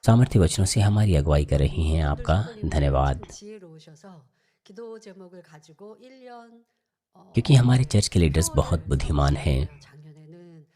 सामर्थ्य वचनों से हमारी अगुवाई कर रही हैं। आपका 성도님들이 धन्यवाद। 참 지혜로우셔서 기도 제목을 가지고 1년 क्योंकि हमारे चर्च के लीडर्स 투어를 बहुत बुद्धिमान 나오신 हैं। 거예요. 작년에는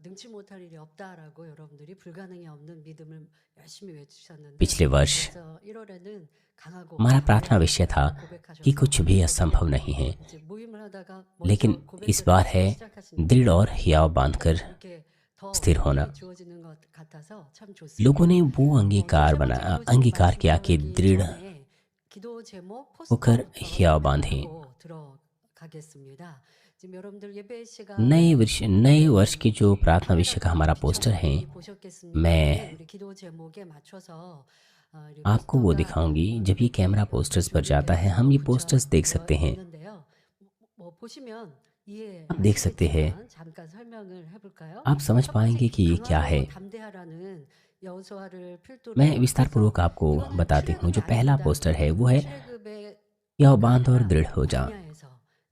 능치 못할 일이 없다라고 여러분들이 불가능이 없는 믿음을 열심히 외치셨는데 पिछले वर्ष 벌써 1월에는 강하고 हमारा प्रार्थना 강력한 विषय था 믿음을 कि 고백하셔서 कुछ भी 이제 असंभव नहीं है, 이제 모임을 하다가 लेकिन 먼저 इस 고백을 बार है 하시기 시작하시니까 दृढ़ और हियाव बांधकर 이렇게 더 स्थिर होना। 힘이 주어지는 것 같아서 참 लोगों 좋습니다. ने वो 오늘 세 번째 기도 제목 अंगीकार 말씀 किया कि 들어가기 दृढ़ 전에 기도 제목 होकर 포스터부터 हियाव 설명을 बांधें। 하고 들어가겠습니다. जि금 여러분들 예배 नए 시간에 वर्ष के जो प्रार्थना विषय का 카메라를 हमारा पोस्टर है, 비춰서 보셨겠습니다만은 मैं 우리 기도 제목에 맞춰서 이 आपको वो 포스터가 दिखाऊंगी। जब ये 이렇게 कैमरा पोस्टर्स पर जाता है, 조립돼서 हम ये पोस्टर्स देख सकते हैं। 있는데요. 뭐 보시면 आप देख सकते हैं, 이해하시겠지만 잠깐 설명을 해볼까요? आप समझ 첫 번째 पाएंगे कि ये क्या है। 강하고 담대하라는 여호수아를 मैं 필두로 विस्तार 해서 पूर्वक आपको 이거는 बताती हूँ। 출애굽이 जो पहला 아닙니다. पोस्टर है वो है 출애굽의 हियाव 가 बांध और 아니라 दृढ़ हो जा। 광야에서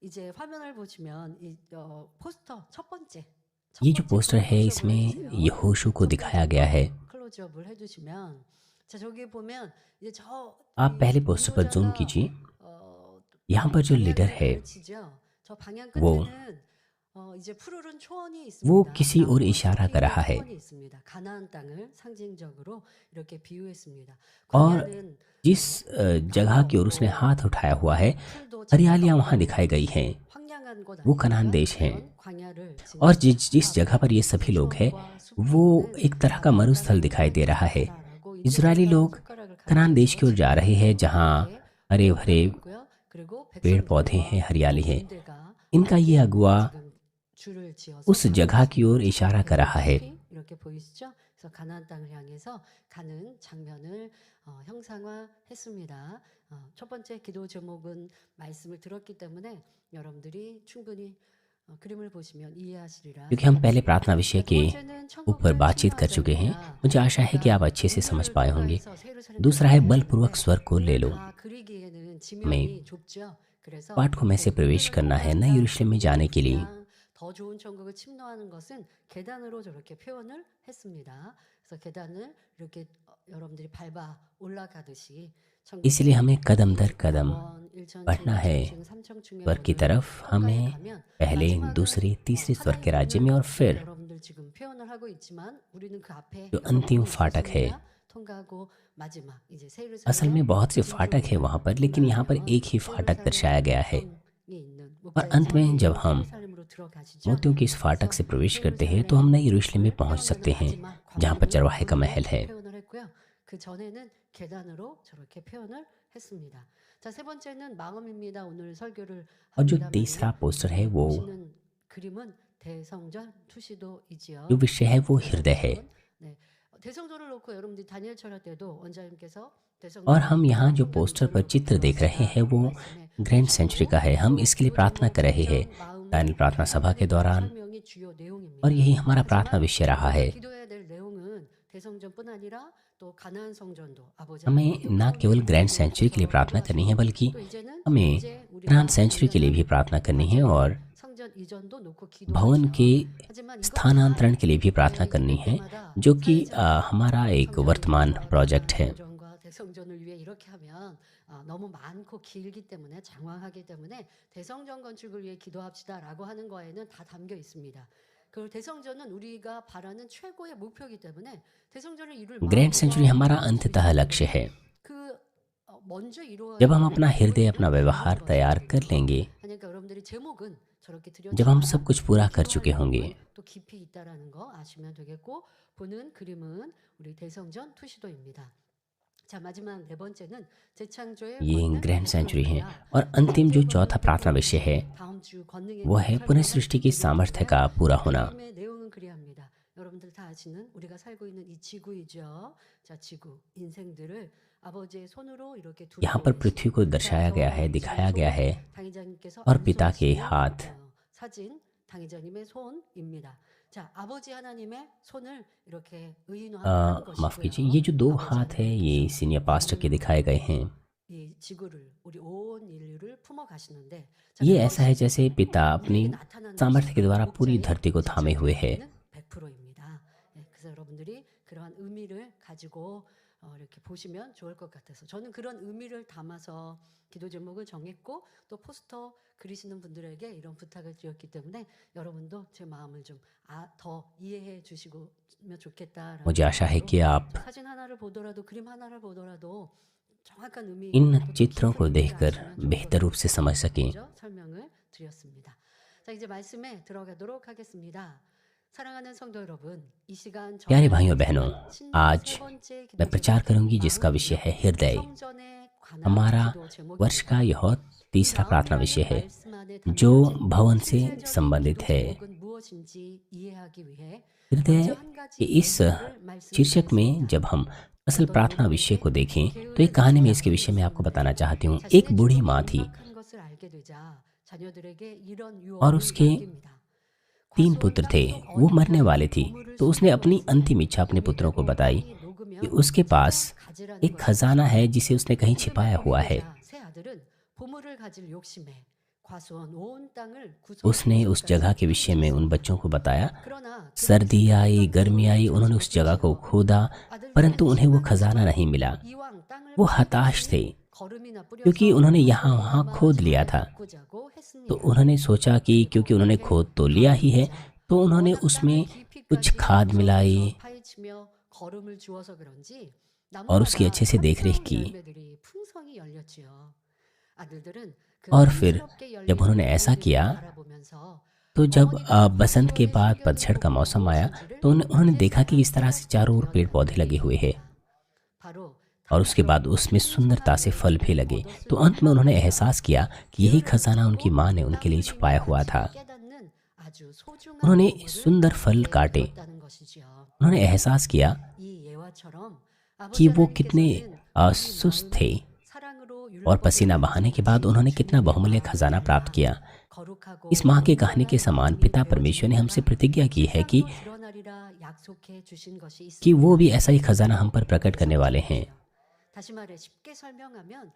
이제 화면을 보시면 이 포스터 첫 번째 ये जो पोस्टर है 클로즈업을 इसमें 해주세요. यहोशू को 첫 दिखाया 번째 गया है। 거 클로즈업을 해주시면 자 저기 보면 이제 आप पहले पोस्टर पर जूम कीजिए। यहाँ पर जो लीडर है 저 방향 वो 끝에는 이제 푸르른 초원이 वो 있습니다. किसी और 나무와 इशारा 숲이 कर 있는 रहा है 초원이 있습니다. 가나안 땅을 상징적으로 이렇게 비유했습니다. और 광야는 जिस जगह की ओर उसने हाथ उठाया हुआ है, 풀도 हरियालियाँ 장사가 वहाँ दिखाई गई हैं। 황량한 곳 वो 아닙니까? कनान देश है। 그런 광야를 और 지금 जिस जगह पर ये सभी लोग हैं, 초원과 숲이 वो 있는 एक तरह का 가나안 मरुस्थल 땅으로 दिखाई दे रहा है। 가라라고 इजरायली 이집트처럼 लोग 손가락을 कनान देश की 가리켜서 ओर जा रहे हैं, जहाँ 이렇게 हरे भरे 표현하고 있고요. 그리고 पेड़ पौधे हैं, 백성들과 हरियाली है। 군대가 इनका ये 함께 अगुआ 지금 줄을 지어서 उस 가고 जगह की ओर 있습니다. इशारा कर रहा है। 숲이 이렇게 보이시죠? 그래서 가나안 땅을 향해서 가는 장면을 형상화했습니다. 첫 번째 기도 제목은 말씀을 들었기 때문에 여러분들이 충분히 그림을 보시면 이해하시리라 क्योंकि हम पहले प्रार्थना 생각합니다. विषय 두 के 번째는 ऊपर 천국을 बातचीत कर चुके हैं। 침노하자입니다. मुझे आशा है कि आप अच्छे से समझ 인물을 पाए होंगे। 통과해서 새 예루살렘 दूसरा है 들어가야 बलपूर्वक 되는데 स्वर को ले 이걸 लो। 다 그리기에는 हमें 지면이 좁죠. 그래서 पाठ को में से प्रवेश 인물을 करना है, नए यरूशलेम में जाने के लिए। 그냥 더 좋은 천국을 침노하는 것은 계단으로 저렇게 표현을 했습니다. 그래서 계단을 이렇게 여러분들이 밟아 올라가듯이 इसलिए हमें कदम दर कदम 1번, 1층, बढ़ना है 2층, 3층 स्वर की तरफ। हमें पहले, दूसरे, तीसरे स्वर के राज्य में और फिर 여러분들 지금 표현을 하고 있지만 우리는 그 앞에 जो अंतिम फाटक है। 통과하고 마지막 이제 새 असल में बहुत से फाटक है वहाँ पर, लेकिन यहाँ पर एक ही फाटक दर्शाया गया है। और अंत में जब हम मोतियों के इस फाटक से प्रवेश करते हैं तो हम नए यरूशलेम में पहुँच सकते हैं, जहाँ पर चरवाहे का महल है। 그 전에는 계단으로 저렇게 표현을 했습니다. 자, 세 번째는 마음입니다. 오늘 설교를 और जो 합니다만요. तीसरा पोस्टर है वो 보시는 그림은 대성전 투시도이지요. जो विषय है वो हृदय है। 네. 대성전을 놓고 여러분들이 다니엘 철학 때도 원자님께서 और हम यहाँ जो पोस्टर पर चित्र देख रहे हैं वो ग्रैंड सेंचुरी का है। हम इसके लिए प्रार्थना कर रहे हैं दानिएल प्रार्थना सभा के दौरान, 설명이 주요 내용입니다. और यही हमारा प्रार्थना विषय रहा है। 기도해야 될 내용은 대성전뿐 아니라 또 가나안 성전도 아버지 हमें न केवल ग्रैंड सेंचुरी के लिए प्रार्थना करनी है, बल्कि 또 इ제는 हमें 이제 우리가 ग्रैंड सेंचुरी के लिए भी प्रार्थना करनी है और 성전 이전도 놓고 भवन 기도하죠. के 하지만 이거 स्थानांतरण के लिए भी प्रार्थना 다 करनी है, 때마다 जो कि 사회적 हमारा एक वर्तमान प्रोजेक्ट है। 성전과 대성전을 위해 이렇게 하면 너무 많고 길기 때문에 장황하기 때문에 대성전 건축을 위해 기도합시다라고 하는 거에는 다 담겨 있습니다. 그 대성전은 우리가 바라는 최고의 목표이기 때문에 대성전을 이룰 ग्रैंड सेंचुरी हमारा अंततः लक्ष्य है। 그 먼저 이루어야 जब हम 되는 अपना हृदय, अपना 목표는 व्यवहार 이루어져야 तैयार 됩니다. कर लेंगे, 그러니까 여러분들이 제목은 저렇게 जब हम 드렸지만 सब कुछ पूरा कर चुके 기도할 होंगे, 내용은 또 깊이 있다라는 거 아시면 되겠고 보는 그림은 우리 대성전 투시도입니다. 자 마지막 네 번째는 재창조의 ये 권능 ग्रैंड सेंचुरी है। 백성입니다. और अंतिम जो चौथा प्रार्थना विषय है 다음 주 권능에 वो है 대한 पुनः 설명을 सृष्टि की सामर्थ्य का पूरा होना। 그림의 내용은 그리합니다. 여러분들 다 아시는 우리가 살고 있는 이 지구이죠. 자 지구 인생들을 아버지의 손으로 이렇게 두고 यहाँ पर पृथ्वी को दर्शाया गया है, दिखाया गया है, और पिता के हाथ। 사진 당의자님의 손입니다. 자 아버지 하나님의 손을 이렇게 의인화하는 माफ कीजिए, 것이고요. ये जो दो हाथ है ये सीनियर पास्टर के दिखाए गए हैं। 이 지구를 우리 온 인류를 품어 가시는데 ये ऐसा है जैसे पिता अपनी सामर्थ्य के द्वारा पूरी धरती को थामे हुए है। 100%입니다. 그래서 여러분들이 그러한 의미를 가지고 이렇게 보시면 좋을 것 같아서 저는 그런 의미를 담아서 기도 제목을 정했고 또 포스터 그리시는 분들에게 이런 부탁을 드렸기 때문에 여러분도 제 마음을 좀 더 이해해 주시면 좋겠다라는 मुझे आशा है कि आप 사진 하나를 보더라도 그림 하나를 보더라도 정확한 의미 इन 또 चित्रों को 깊은 의미를 देखकर 아시면 좋을 बेहतर 것 रूप से समझ सकें। 먼저 설명을 드렸습니다. 자, 이제 말씀에 들어가도록 하겠습니다. 사랑하는 성도 여러분, 이 시간 प्यारे भाइयों बहनों, 신년 आज 세 번째 기도 मैं प्रचार 제목, करूंगी जिसका विषय है हृदय। 성전에 관한 हमारा 기도 제목입니다. वर्ष का यह तीसरा प्रार्थना विषय है 말씀 안에 जो 담겨진 भवन से 실제적인 संबंधित 기도 है। 제목은 무엇인지 이해하기 위해 हृदय 먼저 한 가지 के इस 예를 शीर्षक में 말씀드리겠습니다. जब हम असल प्रार्थना विषय को देखें तो एक कहानी में इसके विषय में आपको बताना चाहती हूँ। एक बूढ़ी माँ थी 임박한 것을 알게 되자 자녀들에게 이런 और 유언을 उसके 남깁니다. 3 पुत्र थे, वो मरने वाले थी। तो उसने अपनी अंतिम इच्छा अपने पुत्रों को बताई कि उसके पास एक खजाना है जिसे उसने कहीं छिपाया हुआ है। 새 아들은 보물을 가질 욕심에 과수원 온 땅을 उसने उस जगह के विषय में उन बच्चों को बताया। 그러나 सर्दी आई, गर्मी आई, उन्होंने उस जगह को खोदा, परंतु उन्हें वो खजाना नहीं मिला। 이왕 땅을 वो हताश थे 거름이나 뿌려서 क्योंकि उन्होंने यहाँ वहाँ खोद लिया था। 가꾸자고 तो 했습니다. उन्होंने सोचा कि क्योंकि उन्होंने खोद तो लिया ही है तो उन्होंने उसमें कुछ खाद मिलाई 파헤치며 걸음을 주어서 그런지 और उसकी अच्छे से देखरेख की। 열매들이 풍성히 열렸지요. 아들들은 그 और फिर 풍스럽게 열린 जब उन्होंने ऐसा 열매들을 किया 바라보면서 तो जब बसंत के बाद पतझड़ का मौसम आया तो उन्होंने देखा कि इस तरह से चारों ओर पेड़ पौधे लगे हुए हैं 바로 और उसके बाद उसमें सुंदरता से फल भी लगे। तो अंत में उन्होंने एहसास किया कि यही खजाना उनकी माँ ने उनके लिए छुपाया हुआ था। 깨닫는 아주 소중한 उन्होंने 보물을 सुंदर फल काटे। 얻었다는 것이지요. उन्होंने एहसास किया 이 예화처럼 कि 아버지 वो कितने 하나님께서는 सुस्त थे 사랑으로 और पसीना बहाने के बाद उन्होंने कितना बहुमूल्य खजाना प्राप्त किया। 거룩하고 इस माँ की कहानी के समान पिता परमेश्वर ने हमसे प्रतिज्ञा की है कि 드러나리라 약속해 주신 것이 कि 있습니다. वो भी ऐसा ही खजाना हम पर प्रकट करने वाले हैं। 다시 말해 쉽게 설명하면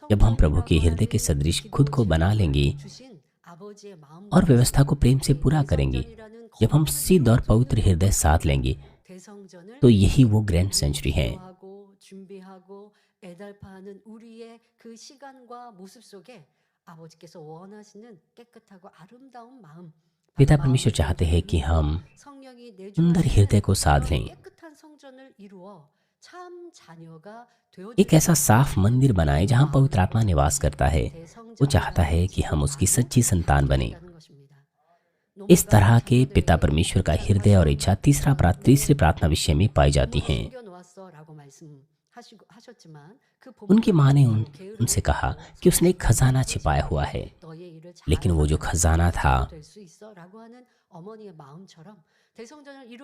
जब हम प्रभु के हृदय के सदृश खुद को बना लेंगे 주신 아버지의 마음 और व्यवस्था को प्रेम से पूरा करेंगे, जब हम सिद्ध और पवित्र हृदय साथ लेंगे, 대성전을 तो यही वो ग्रैंड सेंचुरी है। 기도하고 준비하고 애달파하는 우리의 그 시간과 모습 속에 아버지께서 원하시는 깨끗하고 아름다운 마음 पिता परमेश्वर चाहते हैं कि हम 성령이 सुंदर हृदय को साध लें, 깨끗한 성전을 이루어 참 자녀가 एक ऐसा साफ मंदिर बनाए जहाँ पवित्र आत्मा निवास करता है। वो चाहता है कि हम उसकी सच्ची संतान बने। इस तरह के पिता परमेश्वर का हृदय और इच्छा तीसरे प्रार्थना विषय में पाई जाती हैं। उनकी माँ ने उनसे कहा कि उसने एक खजाना छिपाया हुआ है, लेकिन वो जो खजाना था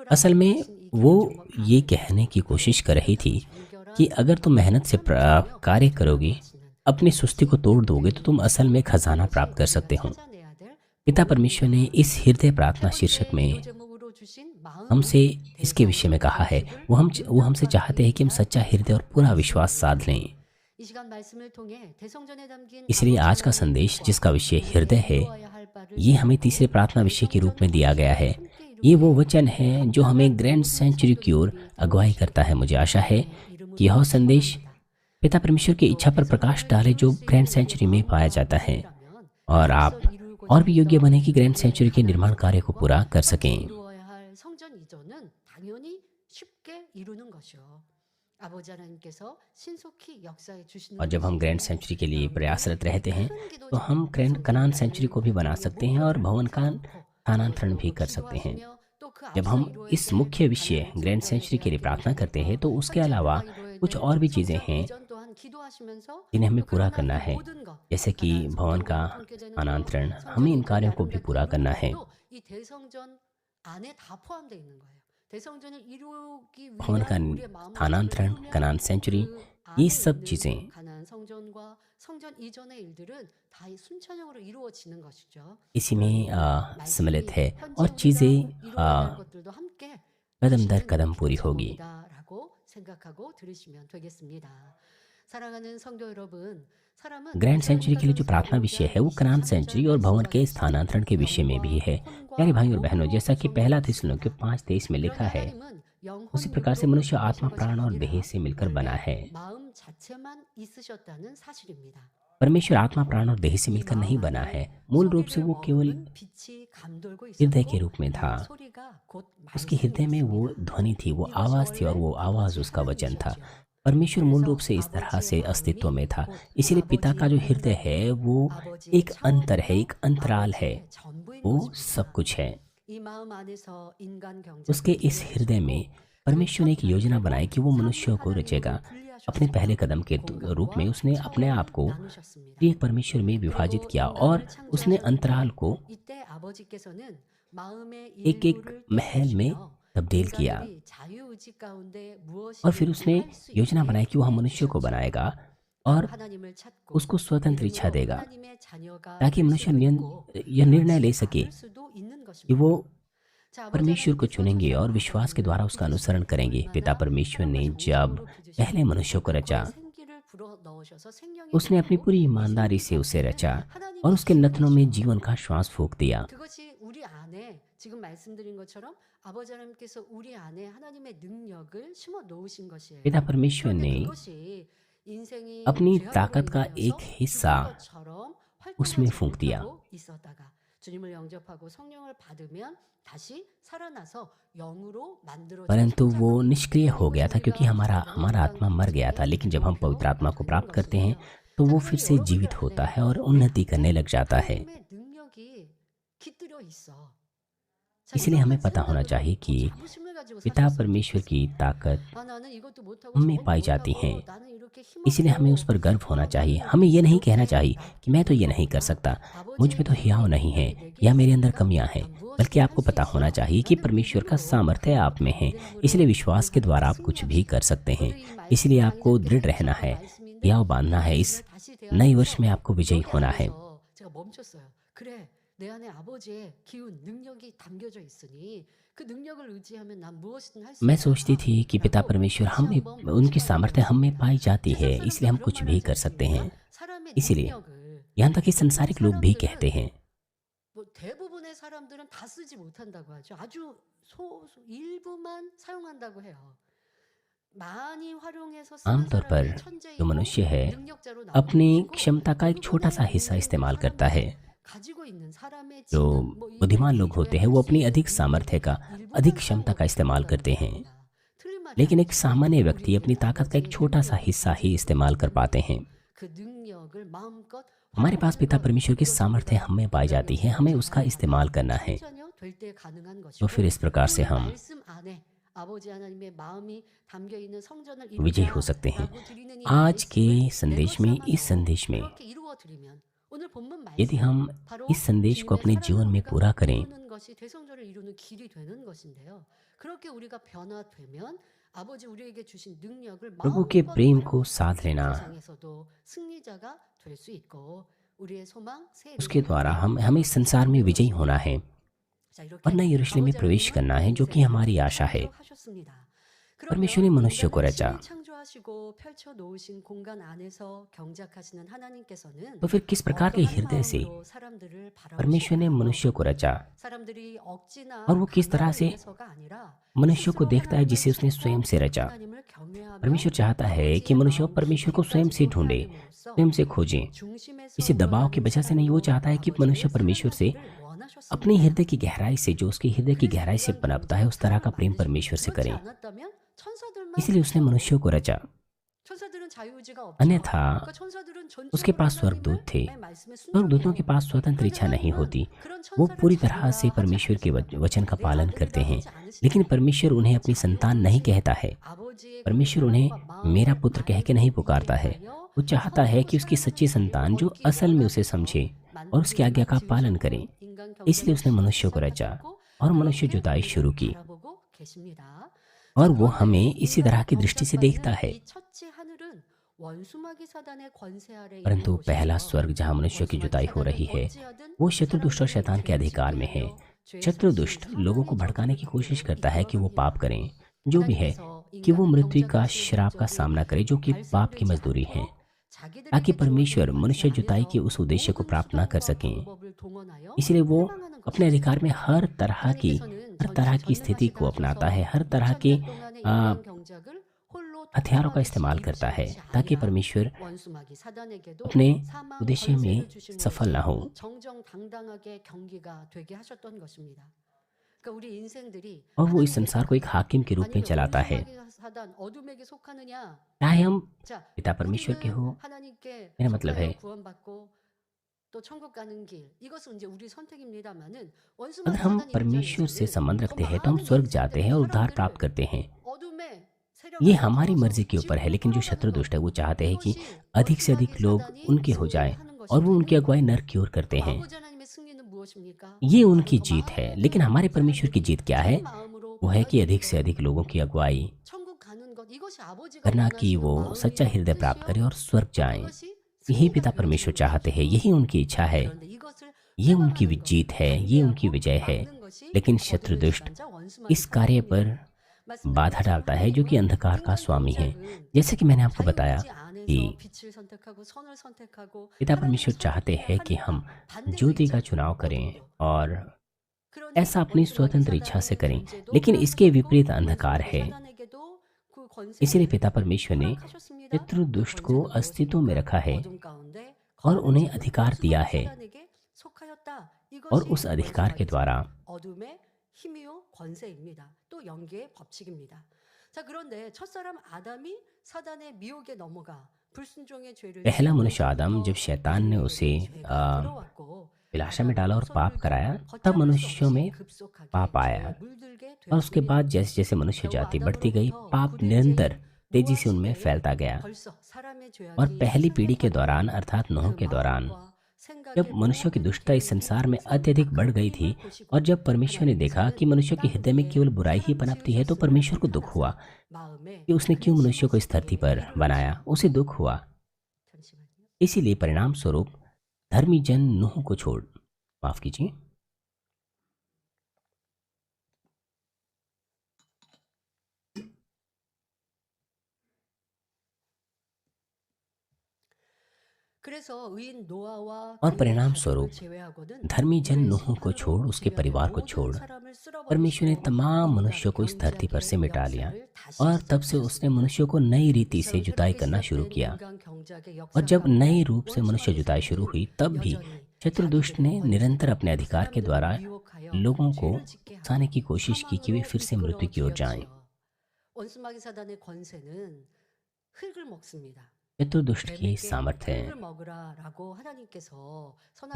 असल में वो ये कहने की कोशिश कर रही थी कि अगर तुम मेहनत से कार्य करोगे, अपनी सुस्ती को तोड़ दोगे तो तुम असल में खजाना प्राप्त कर सकते हो। पिता परमेश्वर ने इस हृदय प्रार्थना शीर्षक में हमसे इसके विषय में कहा है। वो हमसे चाहते हैं कि हम सच्चा हृदय और पूरा विश्वास साध लें। इसलिए आज का संदेश जिसका विषय हृदय है, ये हमें तीसरे प्रार्थना विषय के रूप में दिया गया है। ये वो वचन है जो हमें ग्रैंड सेंचुरी की ओर अगुवाई करता है। मुझे आशा है कि यह संदेश पिता परमेश्वर की इच्छा पर प्रकाश डाले जो ग्रैंड सेंचुरी में पाया जाता है, और आप और भी योग्य बने कि ग्रैंड सेंचुरी के निर्माण कार्य को पूरा कर सकें। और जब हम ग्रैंड सेंचुरी के लिए प्रयासरत रहते हैं तो हम ग्रैंड कनान सेंचुरी को भी बना सकते हैं और भवन का स्थानांतरण भी कर सकते हैं। जब हम इस मुख्य विषय ग्रैंड सेंचुरी के लिए प्रार्थना करते हैं तो उसके अलावा कुछ और भी चीज़ें हैं जिन्हें हमें पूरा करना है, जैसे कि भवन का स्थानांतरण। हमें इन कार्यों को भी पूरा करना है। भवन का स्थानांतरण, कनान सेंचुरी, ये सब चीज़ें इसी में सम्मिलित है और चीज़ें कदम दर कदम पूरी होगी। ग्रैंड सेंचुरी के लिए जो प्रार्थना विषय है वो कनान सेंचुरी और भवन के स्थानांतरण के विषय में भी है। प्यारे भाई और बहनों, जैसा कि पहला थिस्सलुनीके 5:23 में लिखा है, उसी प्रकार से मनुष्य आत्मा, प्राण और देह से मिलकर बना है। 마음 자체만 있으셨다는 사실입니다. परमेश्वर आत्मा, प्राण और देह से 이 मिलकर नहीं 마음 बना 안에 है। मूल रूप से 소리를 वो केवल 머금은 빛이 감돌고 हृदय के 있었고 रूप में था। 이 소리가 곧 उसके हृदय में वो 말씀이었습니다. ध्वनि थी, वो 이것이 आवाज़ थी और 원래 वो आवाज़ 아버지 उसका वचन था। 하나님이셨죠. परमेश्वर मूल रूप 그래서 से इस तरह से 아버지의 अस्तित्व 마음이 में था। 곧 इसीलिए पिता का 아버지의 जो हृदय है 생각이 वो 아버지의 एक अंतर है, एक 차원이며 अंतराल है, 아버지의 전부인 वो 것입니다. सब कुछ है। 이 마음 안에서 인간 उसके 경작을 इस हृदय में 기획하셨고 परमेश्वर ने एक 그 योजना 첫 बनाई कि वो 단계로 मनुष्यों को 삼 रचेगा। 하나님으로 अपने पहले 분리하셨습니다. कदम के रूप में उसने अपने आप 공간과 को 차원을 एक 나누셨습니다. परमेश्वर में विभाजित 그리고 किया और 인간을 उसने अंतराल 창조하셨는데 को 이때 아버지께서는 마음의 एक एक 일부를 महल में 떼어주시며 तब्दील किया 인간들이 자유의지 가운데 और फिर 무엇이든지 उसने 할 수 योजना 있게 बनाई कि वो हम मनुष्य को 해주셨죠. बनाएगा 남 और 하나님을 찾고 उसको स्वतंत्र इच्छा 이름으로 देगा 하나님의 자녀가 ताकि 될 मनुष्य 수도 있고 यह निर्णय ले 그렇지 सके 않을 수도 있는 कि 것입니다. वो 자, 아버지 परमेश्वर को 하나님께서 चुनेंगे 첫사람 और विश्वास के 아담을 द्वारा उसका अनुसरण 빚으실 때 करेंगे। पिता 얼마나 परमेश्वर ने 사랑과 जब 정성으로 पहले 빚으시고 मनुष्य को रचा, 그의 생기를 불어 넣으셔서 생명의 उसने अपनी 불로 पूरी 이 ईमानदारी 생기 से उसे 가운데 रचा 하나님이 और उसके नथनों में 심으셨죠. जीवन का श्वास फूंक दिया। 그것이 우리 안에 지금 말씀드린 것처럼 아버지 하나님께서 우리 안에 하나님의 능력을 심어 놓으신 것이에요. पिता परमेश्वर 그런데 ने 그것이 인생이 अपनी 죄악으로 ताकत का 인하여서 एक हिस्सा 죽은 것처럼 उसमें 활동하지 फूंक दिया। 못하고 있었다가 주님을 영접하고 성령을 받으면 다시 살아나서 영으로 만들어진 परंतु वो 성장합니다. निष्क्रिय हो गया था क्योंकि 이것이 हमारा 우리가 हमारा आत्मा मर गया था। लेकिन जब हम पवित्र आत्मा को प्राप्त करते हैं तो वो फिर से जीवित होता है और उन्नति करने लग जाता है। 하나님의 능력이 깃들여 있어. 자, इसलिए हमें 이러한 पता होना 생각으로 चाहिए कि 자부심을 가지고 पिता 살았으면 परमेश्वर की 좋겠습니다. ताकत 아, 나는 이것도 못하고 हम में 저것도 पाई जाती 못하고 है। 나는 이렇게 इसलिए हमें उस 힘없고 पर गर्व होना चाहिए। 나는 हमें ये नहीं कहना 이렇게 चाहिए कि मैं तो ये नहीं कर सकता, मुझ में तो हियाव नहीं है या मेरे अंदर कमियां हैं, बल्कि आपको पता होना चाहिए कि परमेश्वर का सामर्थ्य आप में है। इसलिए विश्वास के द्वारा आप कुछ भी कर सकते हैं। इसलिए आपको दृढ़ रहना है, हियाव बांधना है। इस नए वर्ष में आपको विजयी होना है। 제가 멈췄어요. 그래, 내 안에 아버지의 기운, 능력이 담겨져 있으니 그 능력을 의지하면 난 무엇이든 할 수 मैं 있다. सोचती थी कि पिता परमेश्वर हम में, उनकी सामर्थ्य हम में पाई जाती है, इसलिए हम कुछ भी कर सकते हैं। 사람의 इसलिए 능력을 यहाँ तक कि संसारिक लोग भी कहते हैं, 뭐 대부분의 사람들은 다 쓰지 못한다고 하죠. 아주 일부만 사용한다고 해요. 많이 활용해서 쓰는 आमतौर पर 사람이 जो 천재이고 मनुष्य है 능력자로 나오는 अपनी 것이고 क्षमता का एक छोटा सा हिस्सा इस्तेमाल करता है। 가지고 있는 사람의 जो 지능, 뭐 बुद्धिमान 이런 लोग होते 게 हैं वो 할수 अपनी 있는 अधिक सामर्थ्य का, 일부만 अधिक क्षमता का 사용하고 इस्तेमाल 있다는 करते हैं। 겁니다. 틀린 말이 लेकिन एक 아니죠. सामान्य व्यक्ति 우리 अपनी ताकत का एक छोटा सा हिस्सा ही इस्तेमाल कर पाते हैं। 그 능력을 마음껏 हमारे पास पिता 활용하는 परमेश्वर की 것, सामर्थ्य 그것이 हमें पाई जाती है, हमें उसका इस्तेमाल करना है। 천자녀 될 때 가능한 तो 것이고 फिर इस प्रकार से 오늘 हम 말씀 안에 아버지 하나님의 마음이 담겨 있는 성전을 विजयी हो सकते हैं। 이루자라고 드리는 이 आज के 말씀을 संदेश में, 내 इस 것을 संदेश में 그렇게 이루어 드리면 오늘 본문 यदि 말씀 हम 바로 इस संदेश को अपने 주님의 जीवन में 사랑을 पूरा 우리가 करें, 이루는 것이 대성전을 이루는 길이 되는 것인데요. 그렇게 우리가 변화되면 아버지 우리에게 주신 능력을 प्रभु के 마음껏 प्रेम को 활용해서 साथ लेना, 세상에서도 승리자가 될 수 있고 우리의 소망 새 उसके द्वारा 예루살렘 हमें इस संसार में विजयी होना है 자, 이렇게 और नए यरूशलेम में 아버지 प्रवेश 하나님은 करना है, जो कि हमारी आशा है। 창조하셨습니다. परमेश्वर ने मनुष्य को 인간을 रचा, 친히 창조하시고 펼쳐 놓으신 공간 안에서 경작하시는 하나님께서는 तो फिर किस प्रकार के 어떠한 हृदय से 마음으로 사람들을 परमेश्वर ने 바라보시나요? मनुष्य को रचा 사람들이 억지나 और वो किस तरह 강요로 से 인해서가 아니라 मनुष्य को 스스로 देखता है 하나님을 जिसे उसने 찾고 स्वयं से रचा। 하나님을 경외하며 परमेश्वर चाहता है कि 아버지의 मनुष्य 마음 परमेश्वर को स्वयं से 깊이까지 ढूंढे, 도달함으로써 स्वयं से खोजे। 중심에서 इसी दबाव की 우러나는 वजह से नहीं, वो 사랑으로 चाहता है कि मनुष्य 아버지를 परमेश्वर से 사랑하기를 원하셨습니다. अपने हृदय की गहराई से, जो उसके हृदय की गहराई से पनपता है, उस तरह का प्रेम परमेश्वर से 그렇지 करें। 않았다면 천사들만 इसलिए उसने मनुष्य को रचा। 천사들은 자유의지가 없죠. अन्यथा 그러니까 천사들은 उसके 전적으로 पास स्वर्गदूत थे। 하나님의 말씀에 स्वर्गदूतों के 순종해요. पास स्वतंत्र इच्छा नहीं होती, 그런 वो 천사를 पूरी तरह 자유라 से 하지 परमेश्वर के 않습니다. वचन का 내 पालन 아들이라 करते हैं। 하지 않으시고 लेकिन परमेश्वर उन्हें अपनी संतान नहीं कहता है। 아버지의 परमेश्वर 그 उन्हें 사랑과 마음을 मेरा पुत्र कह के नहीं पुकारता है। 이해하여 वो चाहता है कि उसकी सच्ची संतान जो असल में उसे समझे और उसकी आज्ञा का पालन करे। 인간 इसलिए उसने मनुष्य को रचा और मनुष्य जुताई शुरू की, 바라보고 계십니다. और वो हमें इसी तरह की दृष्टि से देखता है। 이 첫째 하늘은 원수마귀 사단의 권세 아래 परंतु 있는 पहला 곳이죠. स्वर्ग जहाँ मनुष्य की 원수마귀 जुताई हो 사단은 रही है, 어찌하든 वो शत्रु दुष्ट और 사람들을 शैतान के अधिकार में है। 죄 शत्रु 짓게 दुष्ट 하는 लोगों को 사단의 भड़काने की 적들을 कोशिश करता है कि वो 이끌어갑니다. पाप करें, जो भी है, 하나님께서 कि वो 인간 मृत्यु का 경작하시는 श्राप का 목적이 सामना करे, जो कि पाप की 달성되지 मजदूरी है, 않도록 ताकि 자기들에게 परमेश्वर 주어진 मनुष्य 권세 जुताई के 안에서 उस उद्देश्य को 모든 प्राप्त न कर 수단과 सकें। 방법을 동원하여 इसलिए वो 해방하는 अपने अधिकार में हर तरह की स्थिति को अपनाता है, हर तरह के आ, हथियारों का इस्तेमाल करता है ताकि परमेश्वर अपने उद्देश्य में सफल ना हो। 정정당당하게 경기가 되게 하셨던 것입니다. 그러니까 우리 인생들이 और वो इस 하나님께서 संसार को एक हाकिम के रूप में 아니면 चलाता है। 원수마귀 사단 어둠에게 속하느냐? चाहे हम 자, पिता परमेश्वर के 우리는 हो, 하나님께 मेरा मतलब है 속하여 구원받고 또 천국 가는 길. 이것은 이제 우리 선택입니다만은 अगर 원수마귀 हम 사단 परमेश्वर से 입장에서는 संबंध 더 रखते हैं तो हम 많은 स्वर्ग जाते हैं 인생들의 और उद्धार प्राप्त 사람들을 करते हैं। 어둠의 ये 세력을 हमारी 끌어서 मर्जी के ऊपर है, 지옥으로 लेकिन जो 끌어가는 शत्रु 것. दुष्ट है वो चाहते हैं कि 이것이 अधिक से अधिक 원수마귀 लोग 사단이 उनके हो जाएं 승리하는 और वो 것이 उनकी 되는 अगुवाई 거예요. नर की ओर करते हैं। 아버지 하나님의 승리는 무엇입니까? ये 바로 उनकी 더 जीत है, 많은 लेकिन हमारे परमेश्वर की जीत क्या है? 전 마음으로 वो है कि अधिक 받아들이는 से अधिक 것. लोगों की अगुवाई 천국 가는 것 이것이 아버지가 करना कि 원하시는 वो सच्चा 마음이요 हृदय प्राप्त 뜻이요 करें और स्वर्ग 또 जाएं। 그것이 यही 승리가 पिता परमेश्वर 되어지는 चाहते हैं, 것이죠. यही उनकी इच्छा है, 그런데 이것을 ये उनकी 회방하는 것, जीत है, ये उनकी 반대하고 विजय है। 막는 것이 लेकिन शत्रु 어둠의 दुष्ट 주관자 원수마귀 इस कार्य 사단입니다. पर बाधा 말씀드린 डालता है, जो कि 하나님은 अंधकार का 인간 स्वामी है। 동작은 जैसे कि मैंने आपको बताया 자유의지 안에서 कि 빛을 선택하고 선을 선택하고 पिता 하나님을 परमेश्वर चाहते हैं कि 선택해야 हम 하니까 반대로 ज्योति का 있잖아요. चुनाव करें 어둠도. और 그러니 ऐसा अपनी 원수마귀 स्वतंत्र इच्छा से 사단의 करें, 존재도 लेकिन इसके 허락하셨고 विपरीत अंधकार 원수마귀 है। 사단에게도 그 इसीलिए 권세를 पिता परमेश्वर ने 허락하셨습니다. शत्रु 그 दुष्ट को 권세는 अस्तित्व में 무엇입니까? रखा है 어둠 가운데 और 거하는 उन्हें 자는 अधिकार दिया 원수마귀 है, 사단에게 속하였다. और 이것이 उस अधिकार के 원수마귀 द्वारा 사단, 어둠의 힘이요 권세입니다. 또 영계의 법칙입니다. 자, 그런데 첫사람 아담이 사단의 미혹에 넘어가 불순종의 죄를 पहला 지은 मनुष्य आदम, जब शैतान ने उसे 죄가 들어왔고 विलासा में डाला और पाप 손들고 कराया, 걷잡을 तब 수 मनुष्यों 없이 में 급속하게 पाप आया। 죄에 물들게 और उसके 되었습니다. बाद जैसे जैसे मनुष्य 겨우 जाति बढ़ती गई, 아담으로부터 पाप 구된 निरंतर 죄인 तेजी 노아 से उनमें 시대에 फैलता गया। 벌써 사람의 और 죄악이 पहली पीढ़ी के 세상에 दौरान, 퍼져서 अर्थात नूह 그 के दौरान, 마음과 생각의 जब मनुष्यों की 모든 दुष्टता इस 계획이 संसार में 항상 अत्यधिक बढ़ 악한 गई 힘을 थी, 보시고 और जब परमेश्वर ने देखा कि मनुष्य के हृदय में केवल बुराई ही पनपती है, तो परमेश्वर को दुख हुआ 마음에 कि उसने क्यों मनुष्य को इस धरती पर बनाया। उसे दुख हुआ, 잠시만요. इसीलिए परिणाम स्वरूप धर्मी जन नूह को छोड़, माफ कीजिए, 그래서 의인 노아와 और 그의 परिणाम 가족을 स्वरूप 제외하고는 धर्मी जन 물의 नूह को छोड़, 심판으로 उसके 주변의 परिवार को 모든 छोड़, 사람을 쓸어버리시고 परमेश्वर ने तमाम 인간 मनुष्यों को इस धरती पर से 경작의 मिटा लिया, 역사를 다시 और तब से उसने 시작하셨습니다. मनुष्यों को नई रीति से 이처럼 जुताई 새롭게 करना शुरू 시작된 किया। 인간 경작의 और 역사 जब 가운데 नए रूप से मनुष्य 원수마귀 जुताई शुरू 사단은 हुई, तब भी 여전히 शत्रु दुष्ट ने 자기들의 निरंतर 권세로 अपने अधिकार के 사람들을 द्वारा 미혹하여 लोगों को 죄를 짓게 하고 उकसाने की कोशिश की कि वे 사망으로 फिर से मृत्यु की ओर जाएं। 이끌어 원수마귀 사단의 권세는 흙을 먹습니다. शत्रु दुष्ट की 뱀에게 सामर्थ्य है, 흙을 먹으라라고 하나님께서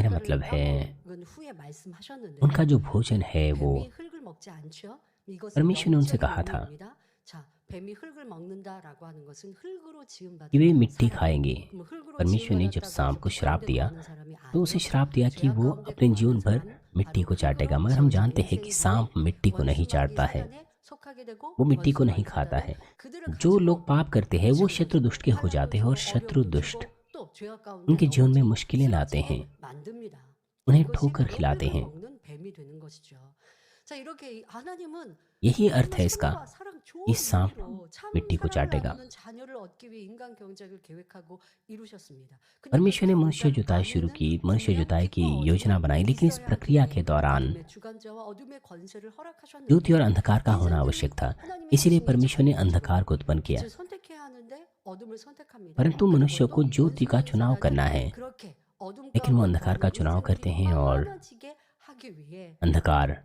मेरा 선악과를 मतलब है 따먹은 후에 말씀하셨는데 उनका जो भोजन है वो 뱀이 흙을 먹지 않죠? 이것은 परमेश्वर ने उनसे 영적인 कहा था 의미입니다. 자, 뱀이 흙을 먹는다라고 하는 것은 흙으로 कि 지음받은 वे मिट्टी 사람. खाएंगे। 그럼 흙으로 परमेश्वर ने जब 지음받았다고 सांप 해서 को 그 श्राप 가운데 दिया, 거하는 사람이 तो उसे 아니요. श्राप दिया कि 죄악 वो 가운데 अपने 거하는 जीवन भर 사람은 मिट्टी 바로 को चाटेगा, 흙으로 मगर हम 지어진 जानते हैं कि 인생들이 सांप मिट्टी को नहीं 원수마귀 चाटता है, 사단에 속하게 되고 वो मिट्टी को नहीं 원수마귀 खाता 사단은 है। 그들을 जो 가지고 लोग पाप करते हैं वो शत्रु दुष्ट के हो जाते हैं, और शत्रु दुष्ट उनके जीवन में मुश्किलें लाते हैं, उन्हें ठोकर खिलाते हैं। यही अर्थ है इसका, इस सांप मिट्टी को चाटेगा। परमेश्वर ने मनुष्य जुताई शुरू की, मनुष्य जुताई की योजना बनाई, लेकिन इस प्रक्रिया के दौरान ज्योति और अंधकार का होना आवश्यक था। इसीलिए परमेश्वर ने अंधकार को उत्पन्न किया, परंतु मनुष्य को ज्योति का चुनाव करना है, लेकिन वो अंधकार का चुनाव करते हैं, और अंधकार